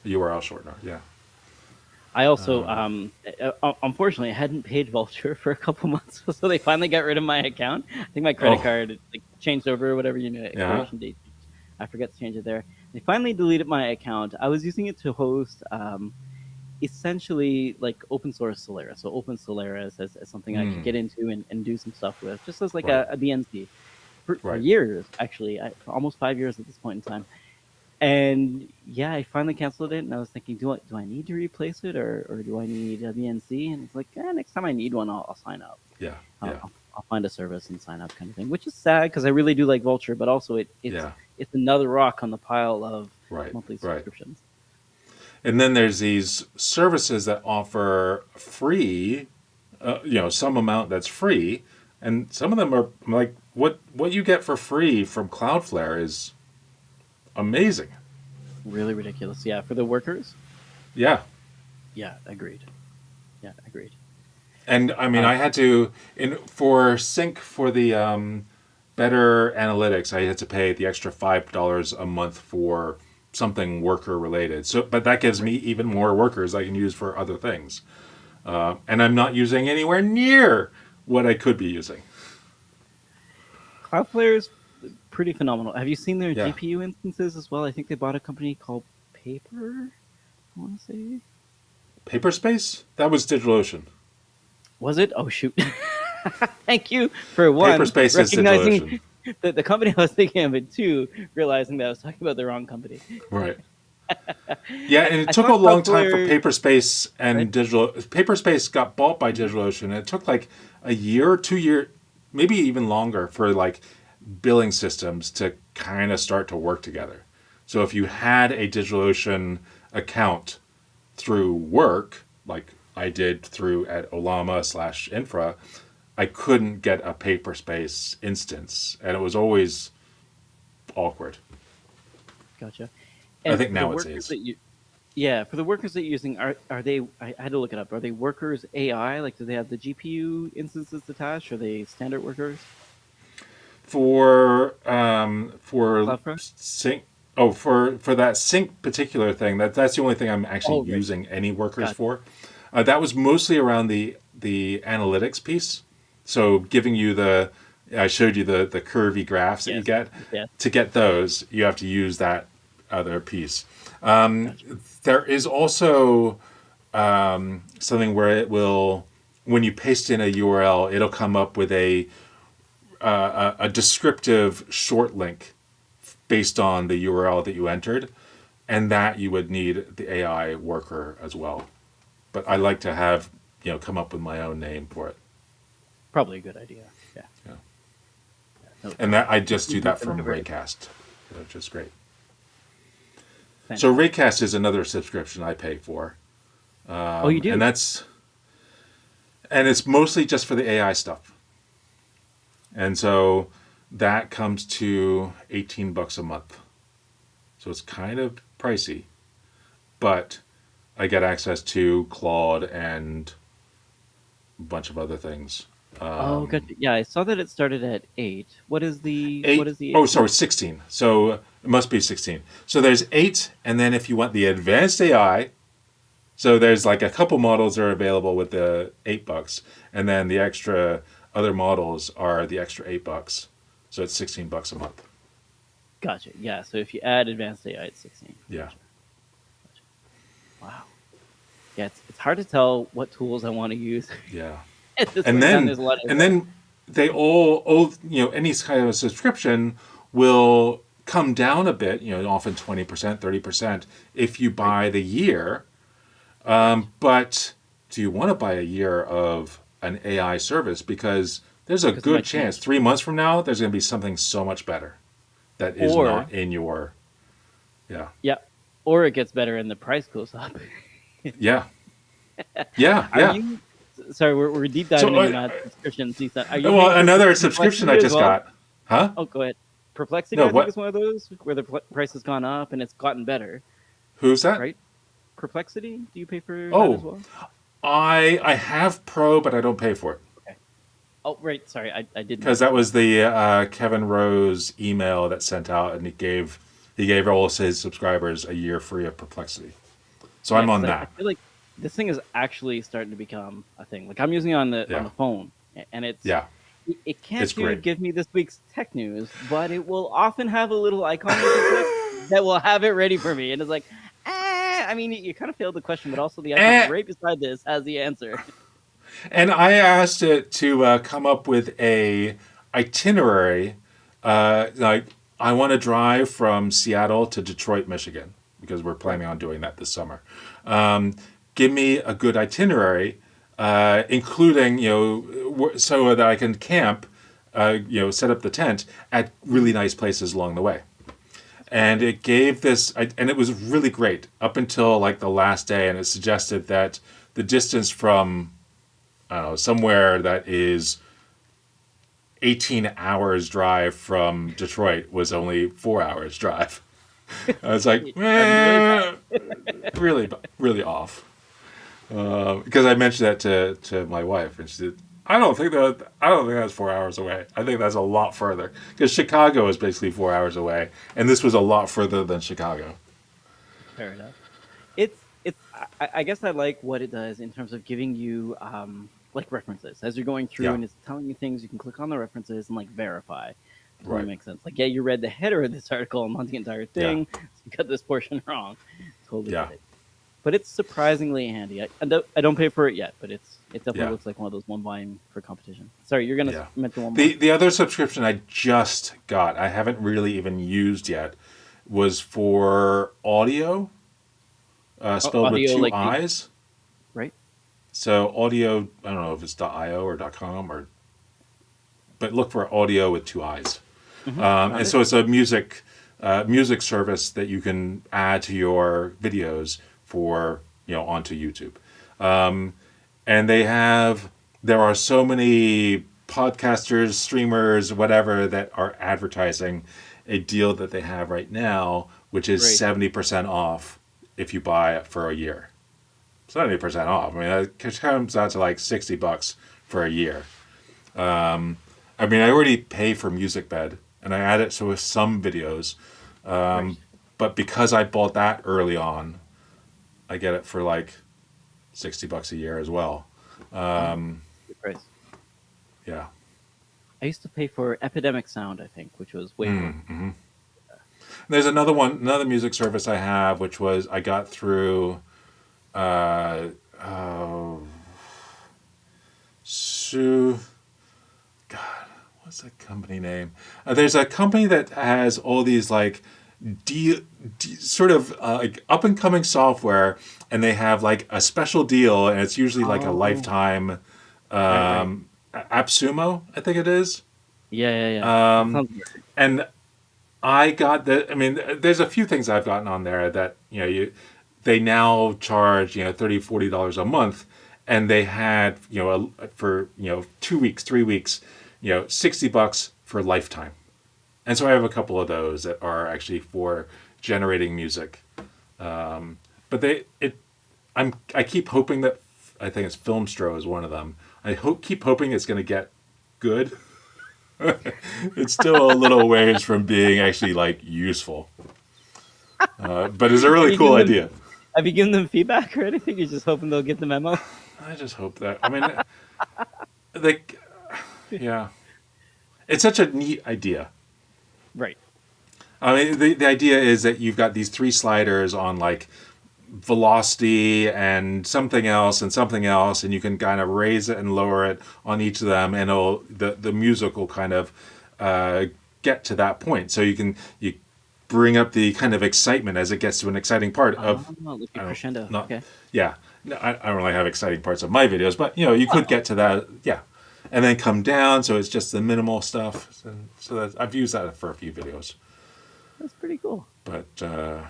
the URL shortener. Yeah. I also, unfortunately, I hadn't paid Vulture for a couple months, so they finally got rid of my account. I think my credit Oh, card like changed over, or whatever, yeah. expiration date. I forgot to change it there. They finally deleted my account. I was using it to host essentially like open source Solaris. So open Solaris as something I could Mm, get into and do some stuff with, just as like right. a BNC for Right. years, actually, for almost 5 years at this point in time. And yeah, I finally canceled it, and I was thinking, do I need to replace it, or do I need a BNC? And it's like, next time I need one, I'll sign up. Yeah. I'll, Yeah. I'll I'll find a service and sign up, kind of thing. Which is sad because I really do like Vulture, but also Yeah. it's another rock on the pile of Right. monthly Right. subscriptions. And then there's these services that offer free, some amount that's free, and some of them are like what you get for free from Cloudflare is amazing. Really ridiculous. Yeah, for the workers. Yeah. Yeah, agreed. Yeah, agreed. And I mean, Uh, I had to for sync for the better analytics. I had to pay the extra $5 a month for something worker related. So, but that gives me even more workers I can use for other things. And I'm not using anywhere near what I could be using. Cloudflare is pretty phenomenal. Have you seen their Yeah, GPU instances as well? I think they bought a company called Paper. I want to say. Paperspace, that was DigitalOcean. Was it? Oh shoot! Thank you for one Paperspace is DigitalOcean, recognizing the company I was thinking of, and two realizing that I was talking about the wrong company. right? Yeah, and it I took a thought long time for Cloudflare. Paperspace Right? and Digital. Paperspace got bought by DigitalOcean, and it took like a year, 2 year, maybe even longer for like billing systems to kind of start to work together. So if you had a DigitalOcean account through work, like I did through at Olama/Infra, I couldn't get a Paperspace instance, and it was always awkward. Gotcha. I And think for the now it's workers A's. that you, yeah, for the workers that you're using, are they? I had to look it up. Are they workers AI? Like, do they have the GPU instances attached? Are they standard workers? For Cloudflare. sync. Oh, for that sync particular thing, that's the only thing I'm actually Oh, right. using any workers Gotcha. for. That was mostly around the analytics piece. So giving you I showed you the curvy graphs that you Yes. get. Yes. To get those, you have to use that other piece. Gotcha. There is also something where it will, when you paste in a URL, it'll come up with a descriptive short link based on the URL that you entered, and that you would need the AI worker as well. But I like to have come up with my own name for it, Probably a good idea. Yeah. yeah. No, And that I just do that from very Raycast, which is great. So fantastic. Raycast is another subscription I pay for, Oh, you and do? it's mostly just for the AI stuff. And so that comes to $18 a month. So it's kind of pricey, but I get access to Claude and a bunch of other things. Oh, gotcha. Yeah, I saw that it started at 8. What is the Eight, 8 oh, tier? sorry, 16. So it must be 16. So there's eight, and then if you want the advanced AI, so there's like a couple models that are available with the $8, and then the extra other models are the extra $8. So it's $16 a month. Gotcha. Yeah, so if you add advanced AI, it's 16. Yeah. Gotcha. Gotcha. Wow. Yeah, it's hard to tell what tools I want to use Yeah. at this And point in time. then There's a lot of and then they all any kind of subscription will come down a bit, often 20%, 30% if you right. buy the year. But do you want to buy a year of an AI service? Because there's a Because it good might chance change. 3 months from now there's going to be something so much better that is Or not in your. Yeah. yeah, or it gets better and the price goes up. Yeah. Yeah. Are Yeah. you? Sorry, we're deep So diving into that subscription. Are you well, paying for another subscription I Perplexity as just well? got. Huh? Oh, go ahead. Perplexity, No, I think, what? is one of those where the price has gone up and it's gotten better, Who's that? right? Perplexity, do you pay for that as Oh, well? I have Pro, but I don't pay for it. Okay. Oh, right. Sorry, I didn't Because notice that was the Kevin Rose email that sent out, and he gave all his subscribers a year free of Perplexity. So Yeah, I'm on because I that. feel like this thing is actually starting to become a thing. Like I'm using it on Yeah, the phone, and yeah, it can't it's great. give me this week's tech news, but it will often have a little icon you can click that will have it ready for me, and it's like, I mean, you kind of failed the question, but also the icon and, right beside this has the answer. and I asked it to come up with a itinerary. Like I want to drive from Seattle to Detroit, Michigan, because we're Right. planning on doing that this summer. Give me a good itinerary, including so that I can camp, set up the tent at really nice places along the way. That's pretty And great. it gave this, and it was really great up until like the last day, and it suggested that the distance from somewhere that is 18 hours drive from Detroit was only 4 hours drive. I was like, Driving really fast. really, really off. Because I mentioned that to my wife, and she said, I don't think that's 4 hours away. I think that's a lot further because Chicago is basically 4 hours away, and this was a lot further than Chicago. Fair enough. It's I guess I like what it does in terms of giving you like references as you're going through, Yeah, and it's telling you things. You can click on the references and like verify. Totally right. makes sense. Like, yeah, you read the header of this article and not the entire Yeah, thing. So you got this portion wrong. Totally yeah, get it. But it's surprisingly handy. I don't pay for it yet, but it definitely yeah, looks like one of those one buying for competition. Sorry, you're gonna yeah. mention one more. The other subscription I just got, I haven't really even used yet, was for audio, spelled with Audio, two like the I's. right? So audio, I don't know if it's .io or .com or, but look for audio with two I's. Found And it. so it's a music service that you can add to your videos for onto YouTube. And there are so many podcasters, streamers, whatever that are advertising a deal that they have right now, which is Right. 70% off if you buy it for a year. 70% off. I mean, it comes out to like $60 for a year. I mean, I already pay for MusicBed, and I add it to some videos. Right. But because I bought that early on, I get it for like $60 a year as well. Oh, good price. Yeah. I used to pay for Epidemic Sound, I think, which was way more. There's another music service I have, which was I got through. Uh, uh, Sue. God, what's that company name? There's a company that has all these like sort of like up and coming software, and they have like a special deal, and it's usually like a Oh, lifetime. right. AppSumo, I think it is. Yeah, yeah, yeah. That sounds weird. And I got the. I mean, there's a few things I've gotten on there that they now charge $30-40 a month, and they had for 2 weeks, 3 weeks, $60 for lifetime. And so I have a couple of those that are actually for generating music. But I keep hoping that I think it's Filmstro is one of them. Keep hoping it's going to get good. It's still a little ways from being actually like useful. But it's a Have really you cool given them idea. have you given them feedback or anything? You're just hoping they'll get the memo? I just hope that. I mean, like, yeah, it's such a neat idea. Right. I mean, the idea is that you've got these three sliders on like velocity and something else, and you can kind of raise it and lower it on each of them, and the music will kind of get to that point. So you bring up the kind of excitement as it gets to an exciting part Oh, of like a I don't crescendo. not Okay. yeah. No, I don't really have exciting parts of my videos, but you could Wow, get to that, yeah, and then come down. So it's just the minimal stuff. So I've used that for a few videos, that's pretty cool. but yeah.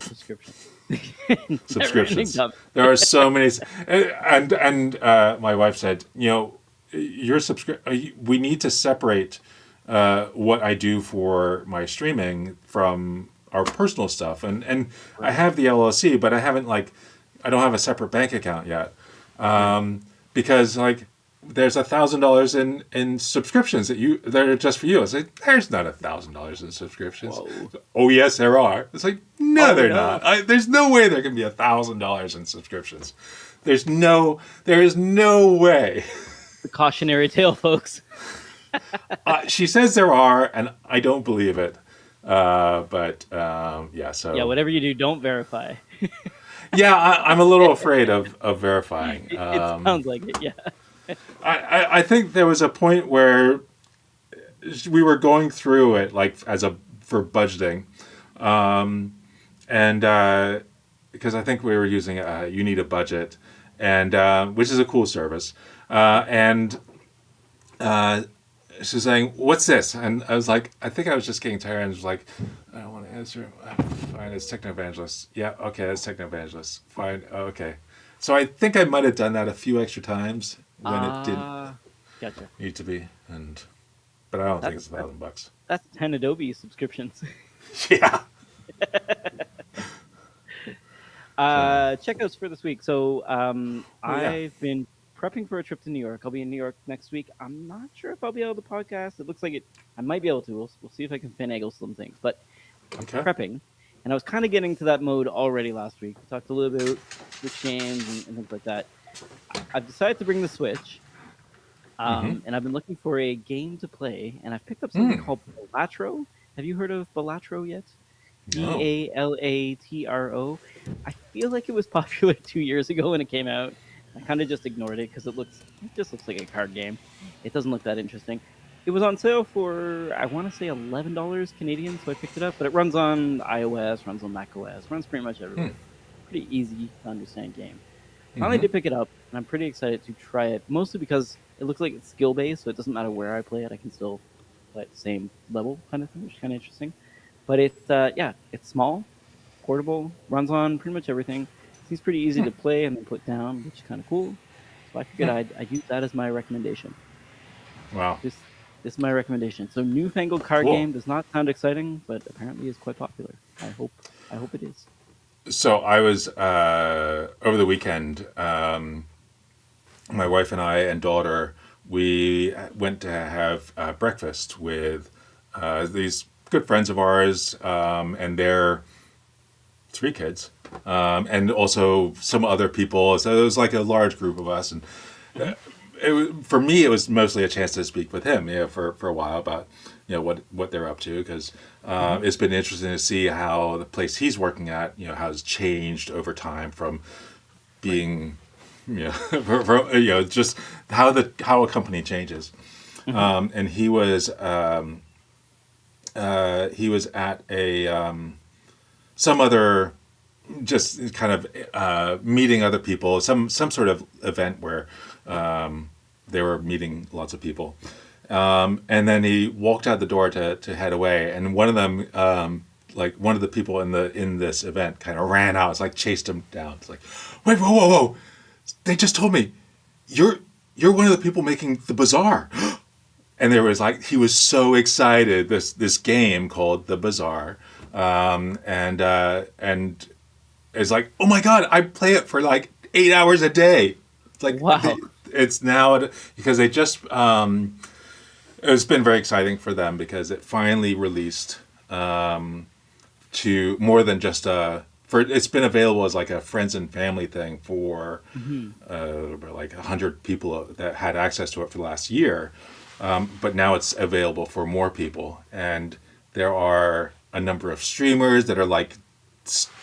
Subscription. Never ending Subscriptions. topic. There are so many, and my wife said, we need to separate what I do for my streaming from our personal stuff, and I Right. have the LLC, but I don't have a separate bank account yet, Right. because like there's $1,000 in subscriptions that are just for you. It's like there's not $1,000 in subscriptions. Whoa. Oh yes, there are. It's like no, Oh they're no. not. There's no way there can be $1,000 in subscriptions. There is no way. The cautionary tale, folks. She says there are, and I don't believe it. But yeah, Yeah, so whatever you do, don't verify. yeah, I'm a little afraid of verifying. It sounds like it. Yeah. I think there was a point where we were going through it like for budgeting, and because I think we were using You Need a Budget, and which is a cool service, and she was saying, "What's this?" And I was like, "I think I was just getting tired." And was like, "I don't want to answer." Fine, it's Techno Evangelist. Yeah, okay, that's Techno Evangelist. Fine, okay. So I think I might have done that a few extra times when it didn't Gotcha. need to be, but I don't think That's it's that's $1,000. that's 10 Adobe subscriptions. Yeah. So, Checkouts for this week. So oh yeah, I've been prepping for a trip to New York. I'll be in New York next week. I'm not sure if I'll be able to podcast. It looks like it. I might be able to. We'll see if I can finagle some things. But I'm okay. prepping, and I was kind of getting to that mode already last week. We talked a little bit about Switch games and things like that. I've decided to bring the Switch, Mm-hmm. and I've been looking for a game to play, and I've picked up something Mm. called Balatro. Have you heard of Balatro yet? No. Balatro. I feel like it was popular 2 years ago when it came out. I kind of just ignored it because it just looks like a card game. It doesn't look that interesting. It was on sale for I want to say $11 Canadian, so I picked it up. But it runs on iOS, runs on macOS, runs pretty much Hmm. everywhere. Pretty easy to understand game. Finally Mm-hmm. did pick it up, and I'm pretty excited to try it. Mostly because it looks like it's skill based, so it doesn't matter where I play it. I can still play at the same level, kind of thing, which is kind of interesting. But it's yeah, it's small, portable, runs on pretty much everything. Seems pretty easy to play and then put down, which is kind of cool. So I figured I'd use that as my recommendation. Wow. This this is my recommendation. So newfangled card Cool. game does not sound exciting, but apparently is quite popular. I hope it is. So I was over the weekend. My wife and I and daughter, we went to have breakfast with these good friends of ours and their three kids, and also some other people. So it was like a large group of us, and Hmm. for me, it was mostly a chance to speak with him, for a while about what they're up to, because Hmm. it's been interesting to see how the place he's working at has changed over time from Right. being just how a company changes. Hmm. And he was at a some other just kind of meeting other people, some sort of event where they were meeting lots of people. And then he walked out the door to head away, and one of them, like one of the people in this event, kind of ran out. It's like chased him down. It's like, wait, whoa, whoa, whoa! They just told me you're one of the people making the bazaar. And there was like he was so excited. This game called the Bazaar, and it's like, oh my god, I play it for like 8 hours a day. It's like Wow. it's now because they just it's been very exciting for them because it finally released to more than just a for it's been available as like a friends and family thing for Hmm. like 100 people that had access to it for the last year, but now it's available for more people, and there are a number of streamers that are like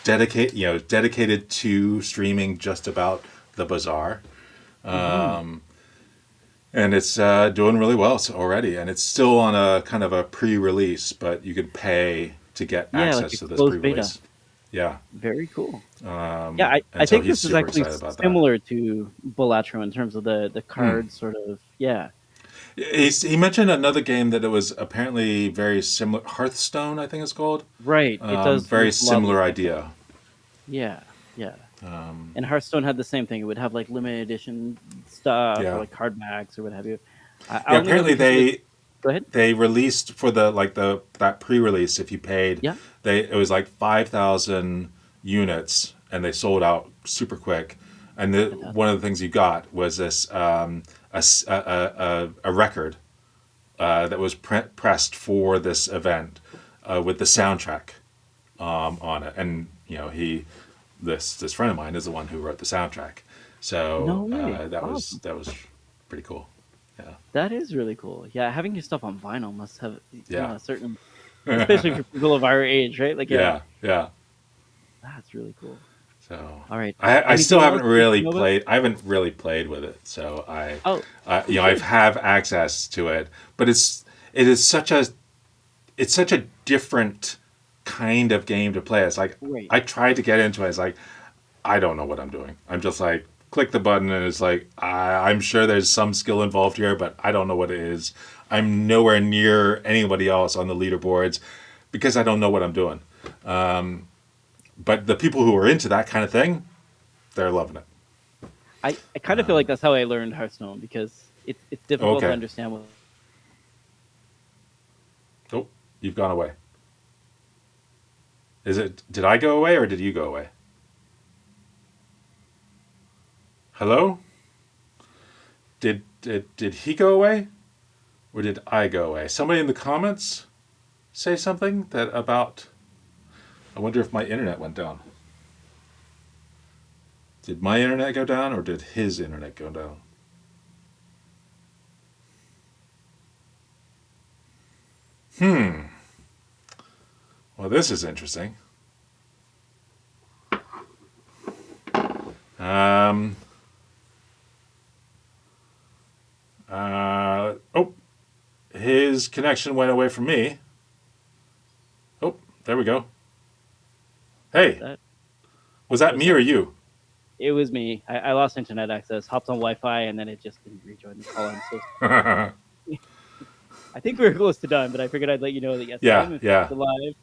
dedicated to streaming just about the bazaar, Hmm. and it's doing really well already, and it's still on a kind of a pre-release, but you can pay to get Yeah, like access to this exposed beta. pre-release. Yeah, Very cool. Yeah, I and so think he's this is super actually excited about that. similar to Balatro in terms of the Hmm. card sort of. Yeah, He mentioned another game that it was apparently very similar. Hearthstone, I think it's called. right. It does Very look a lot like similar that. idea. Yeah, yeah. And Hearthstone had the same thing. It would have like limited edition stuff or Yeah, like hard backs or what have you. I yeah. only know Apparently because of the. Go ahead. they released for the like the that pre-release. If you paid, Yeah. they it was like 5,000 units, and they sold out super quick. And Fantastic. one of the things you got was this a record that was pressed for this event with the soundtrack on it, and this friend of mine is the one who wrote the soundtrack, No so way. that Awesome. was pretty cool. Yeah, That is really cool. Yeah, having your stuff on vinyl must have yeah, a certain, especially for people of our age, right? Like, yeah, yeah, yeah. that's really cool. So All right. I still Anything haven't else we should really know about? played. I haven't really played with it. So Oh, you I should. have access to it, but it is such a different kind of game to play. It's like Right. I tried to get into it. It's like I don't know what I'm doing. I'm just like click the button, and it's like I'm sure there's some skill involved here, but I don't know what it is. I'm nowhere near anybody else on the leaderboards because I don't know what I'm doing. But the people who are into that kind of thing, they're loving it. I kind of feel like that's how I learned Hearthstone because it's difficult to Okay. understand what. Oh, you've gone away. Is it? Did I go away or did you go away? Hello? Did he go away? Or did I go away? Somebody in the comments say something that about. I wonder if my internet went down. Did my internet go down or did his internet go down? Well, this is interesting. Um, oh, his connection went away from me. Oh, there we go. Hey, That was that me or you? it was me. I lost internet access, hopped on Wi-Fi, and then it just didn't rejoin the call. I'm so I think we were close to done, but I figured I'd let you know that yes, I Yeah, am in yeah. fact alive.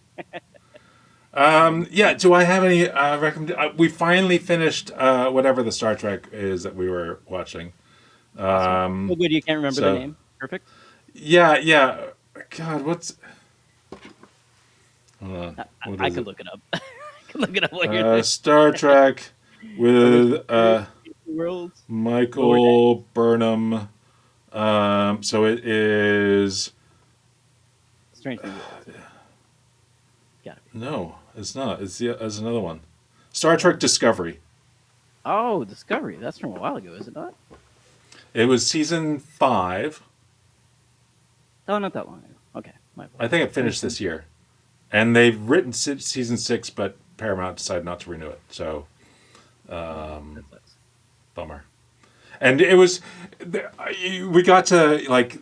Yeah, do I have any we finally finished whatever the Star Trek is that we were watching. Awesome. So good you can't remember the So, name. Perfect. yeah, yeah. God, what's. Hold on. What I is could it? look it up. I can look it up while you're there. Star Trek with Worlds. Lower Deck. Michael Burnham. So it is. Strange New Worlds. Gotta be. No, it's not. It's another one. Star Trek Discovery. Oh, Discovery. That's from a while ago, is it not? It was season 5. Oh, not that long ago. Okay, my I fault. think it finished this year. And they've written season 6, but Paramount decided not to renew it. So, That sucks. bummer. And it was, we got to like,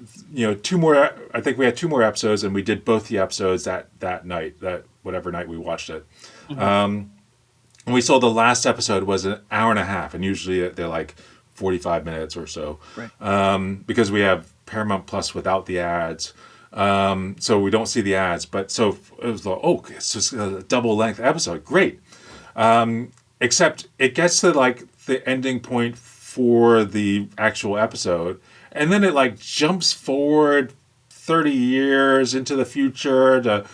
2 more, I think we had 2 more episodes and we did both the episodes that night, that whatever night we watched it. And we saw the last episode was an hour and a half, and usually they're like 45 minutes or so. Right. Because we have Paramount Plus without the ads. So we don't see the ads, but so it was like, oh, it's just a double length episode. Great. Except it gets to like the ending point for the actual episode, and then it like jumps forward 30 years into the future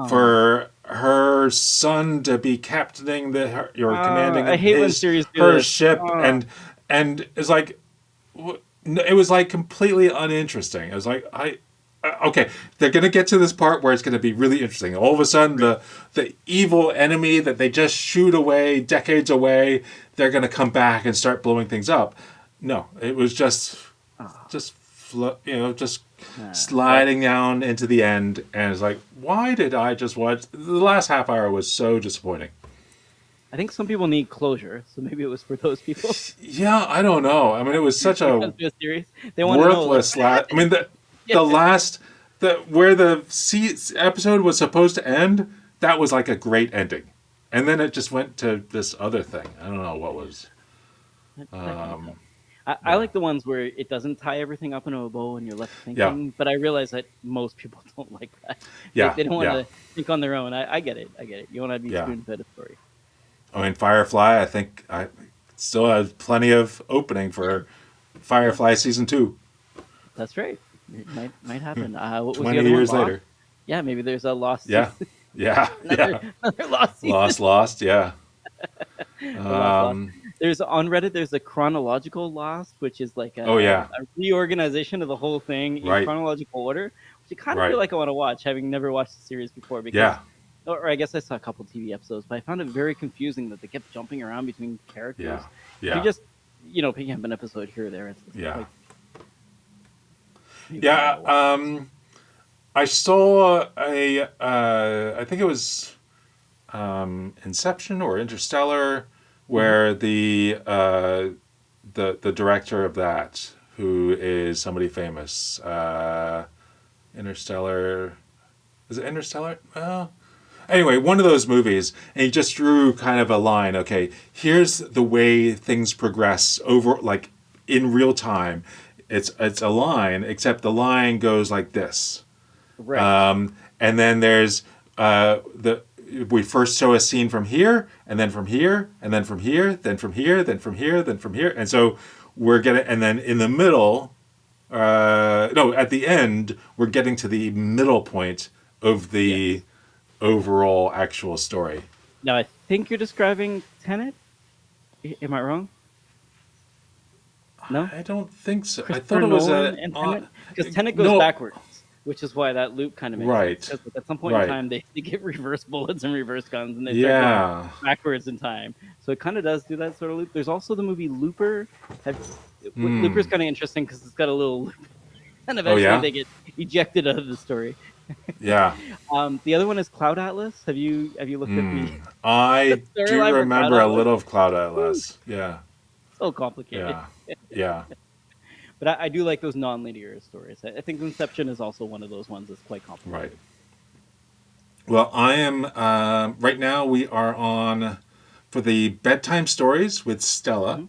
for her son to be captaining commanding I hate when series do her this. ship, and it's like it was like completely uninteresting. It was like okay, they're gonna get to this part where it's gonna be really interesting. All of a sudden, the evil enemy that they just shoot away decades away, they're gonna come back and start blowing things up. No, it was just sliding down into the end, and it's like, why did I just watch? The last half hour was so disappointing. I think some people need closure, so maybe it was for those people. Yeah, I don't know. I mean, it was such a Series. They want to know. worthless last. I mean, the last where the episode was supposed to end, that was like a great ending, and then it just went to this other thing. I don't know what was. I like the ones where it doesn't tie everything up into a bow and you're left thinking. Yeah. But I realize that most people don't like that. Yeah, They don't want yeah. to think on their own. I get it. I get it. You want to be Yeah. spoon-fed a story. I mean, Firefly. I think I still have plenty of opening for Firefly season 2. That's right. It might happen. What was the 20 other years one? later. Yeah, maybe there's a lost. Yeah, yeah, yeah. Another lost season. Lost. Yeah. Lost. There's on Reddit. There's a chronological Lost, which is like a reorganization of the whole thing in Right. chronological order, which I kind of Right. feel like I want to watch, having never watched the series before. Because, Yeah. or I guess I saw a couple TV episodes, but I found it very confusing that they kept jumping around between characters. Yeah. If you Yeah. just picking up an episode here or there. It's Yeah. like, Yeah. I saw I think it was Inception or Interstellar, where the director of that, who is somebody famous, Interstellar, is it Interstellar? Anyway, one of those movies, and he just drew kind of a line. Okay, here's the way things progress over, like in real time. It's a line, except the line goes like this. right. And then there's we first show a scene from here, and then from here, and then from here, then from here, then from here, then from here, and so we're getting, and then in the middle, no, at the end, we're getting to the middle point of the overall actual story. Now I think you're describing Tenet. Am I wrong? No, I don't think so. I thought Christopher it was Nolan a and Tenet, because Tenet goes no. backwards, which is why that loop kind of makes sense. Right, Because at some point in right. time, they get reverse bullets and reverse guns, and they start going Yeah. backwards in time. So it kind of does do that sort of loop. There's also the movie Looper. Have, Looper's Hmm. kind of interesting because it's got a little loop, and Oh eventually yeah. they get ejected out of the story. Yeah. The other one is Cloud Atlas. Have you looked at the I do storyline for Cloud remember a Atlas? little of Cloud Woo, Atlas. Yeah. so complicated. Yeah. Yeah. But I do like those non-linear stories. I think Inception is also one of those ones that's quite Right. complicated. Well, I am right now. We are on for the bedtime stories with Stella. Hmm.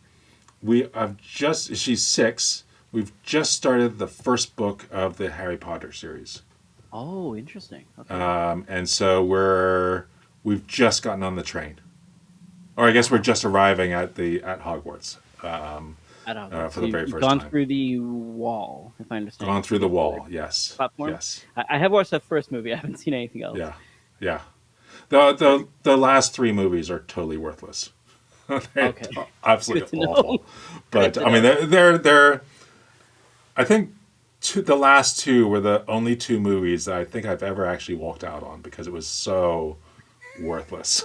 We have just she's 6. We've just started the first book of the Harry Potter series, Oh, interesting. Okay. and so we've just gotten on the train, or I guess we're Wow. just arriving at Hogwarts At Hogwarts. for So the you- very you've first gone time. through the wall, if I understand Gone it, to through the get to the wall. Yes. platform. Yes. I have watched that first movie. I haven't seen anything else. Yeah. Yeah. The last 3 movies are totally worthless. They're Okay. Good absolutely to know. awful. Good But to I mean, know. they're. I think the last 2 were the only 2 movies that I think I've ever actually walked out on because it was so worthless.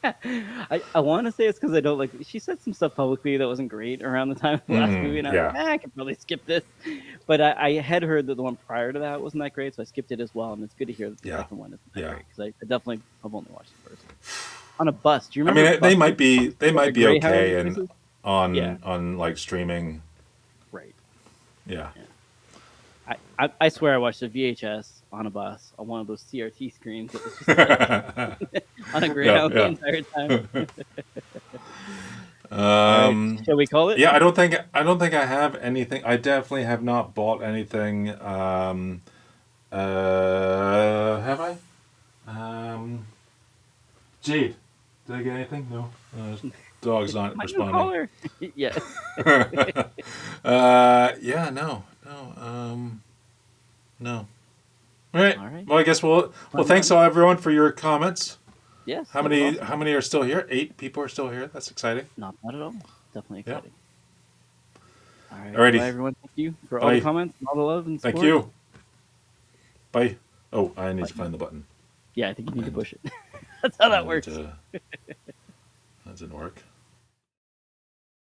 I want to say it's because I don't like. She said some stuff publicly that wasn't great around the time of the last movie, and I was Yeah. like, I could probably skip this. But I had heard that the one prior to that wasn't that great, so I skipped it as well. And it's good to hear that the Yeah. second one isn't that Yeah. great because I definitely have only watched the first one. On a bus. Do you I remember? mean, they buses? might be The Greyhound okay and places? on Yeah. like streaming. Right. Yeah. I swear I watched a VHS on a bus on one of those CRT screens that was just like on a Greyhound the Yeah. entire time. All right, Um, shall we call it? yeah, I don't think I have anything. I definitely have not bought anything. Have I? Jade, did I get anything? No. Dog's not My new responding. caller. Yeah. Yeah, no, no. All right. All right. Well, I guess well, Fun thanks one. all everyone for your comments. Yes. How that was many? awesome. How many are still here? 8 people are still here. That's exciting. Not bad at all. Definitely Yeah. exciting. All right. Alrighty. Bye, everyone. Thank you for all the Bye. comments and all the love and support. Thank you. Bye. Oh, I need to find the button. Yeah, I think you need to push it. That's how that And, works. that didn't work.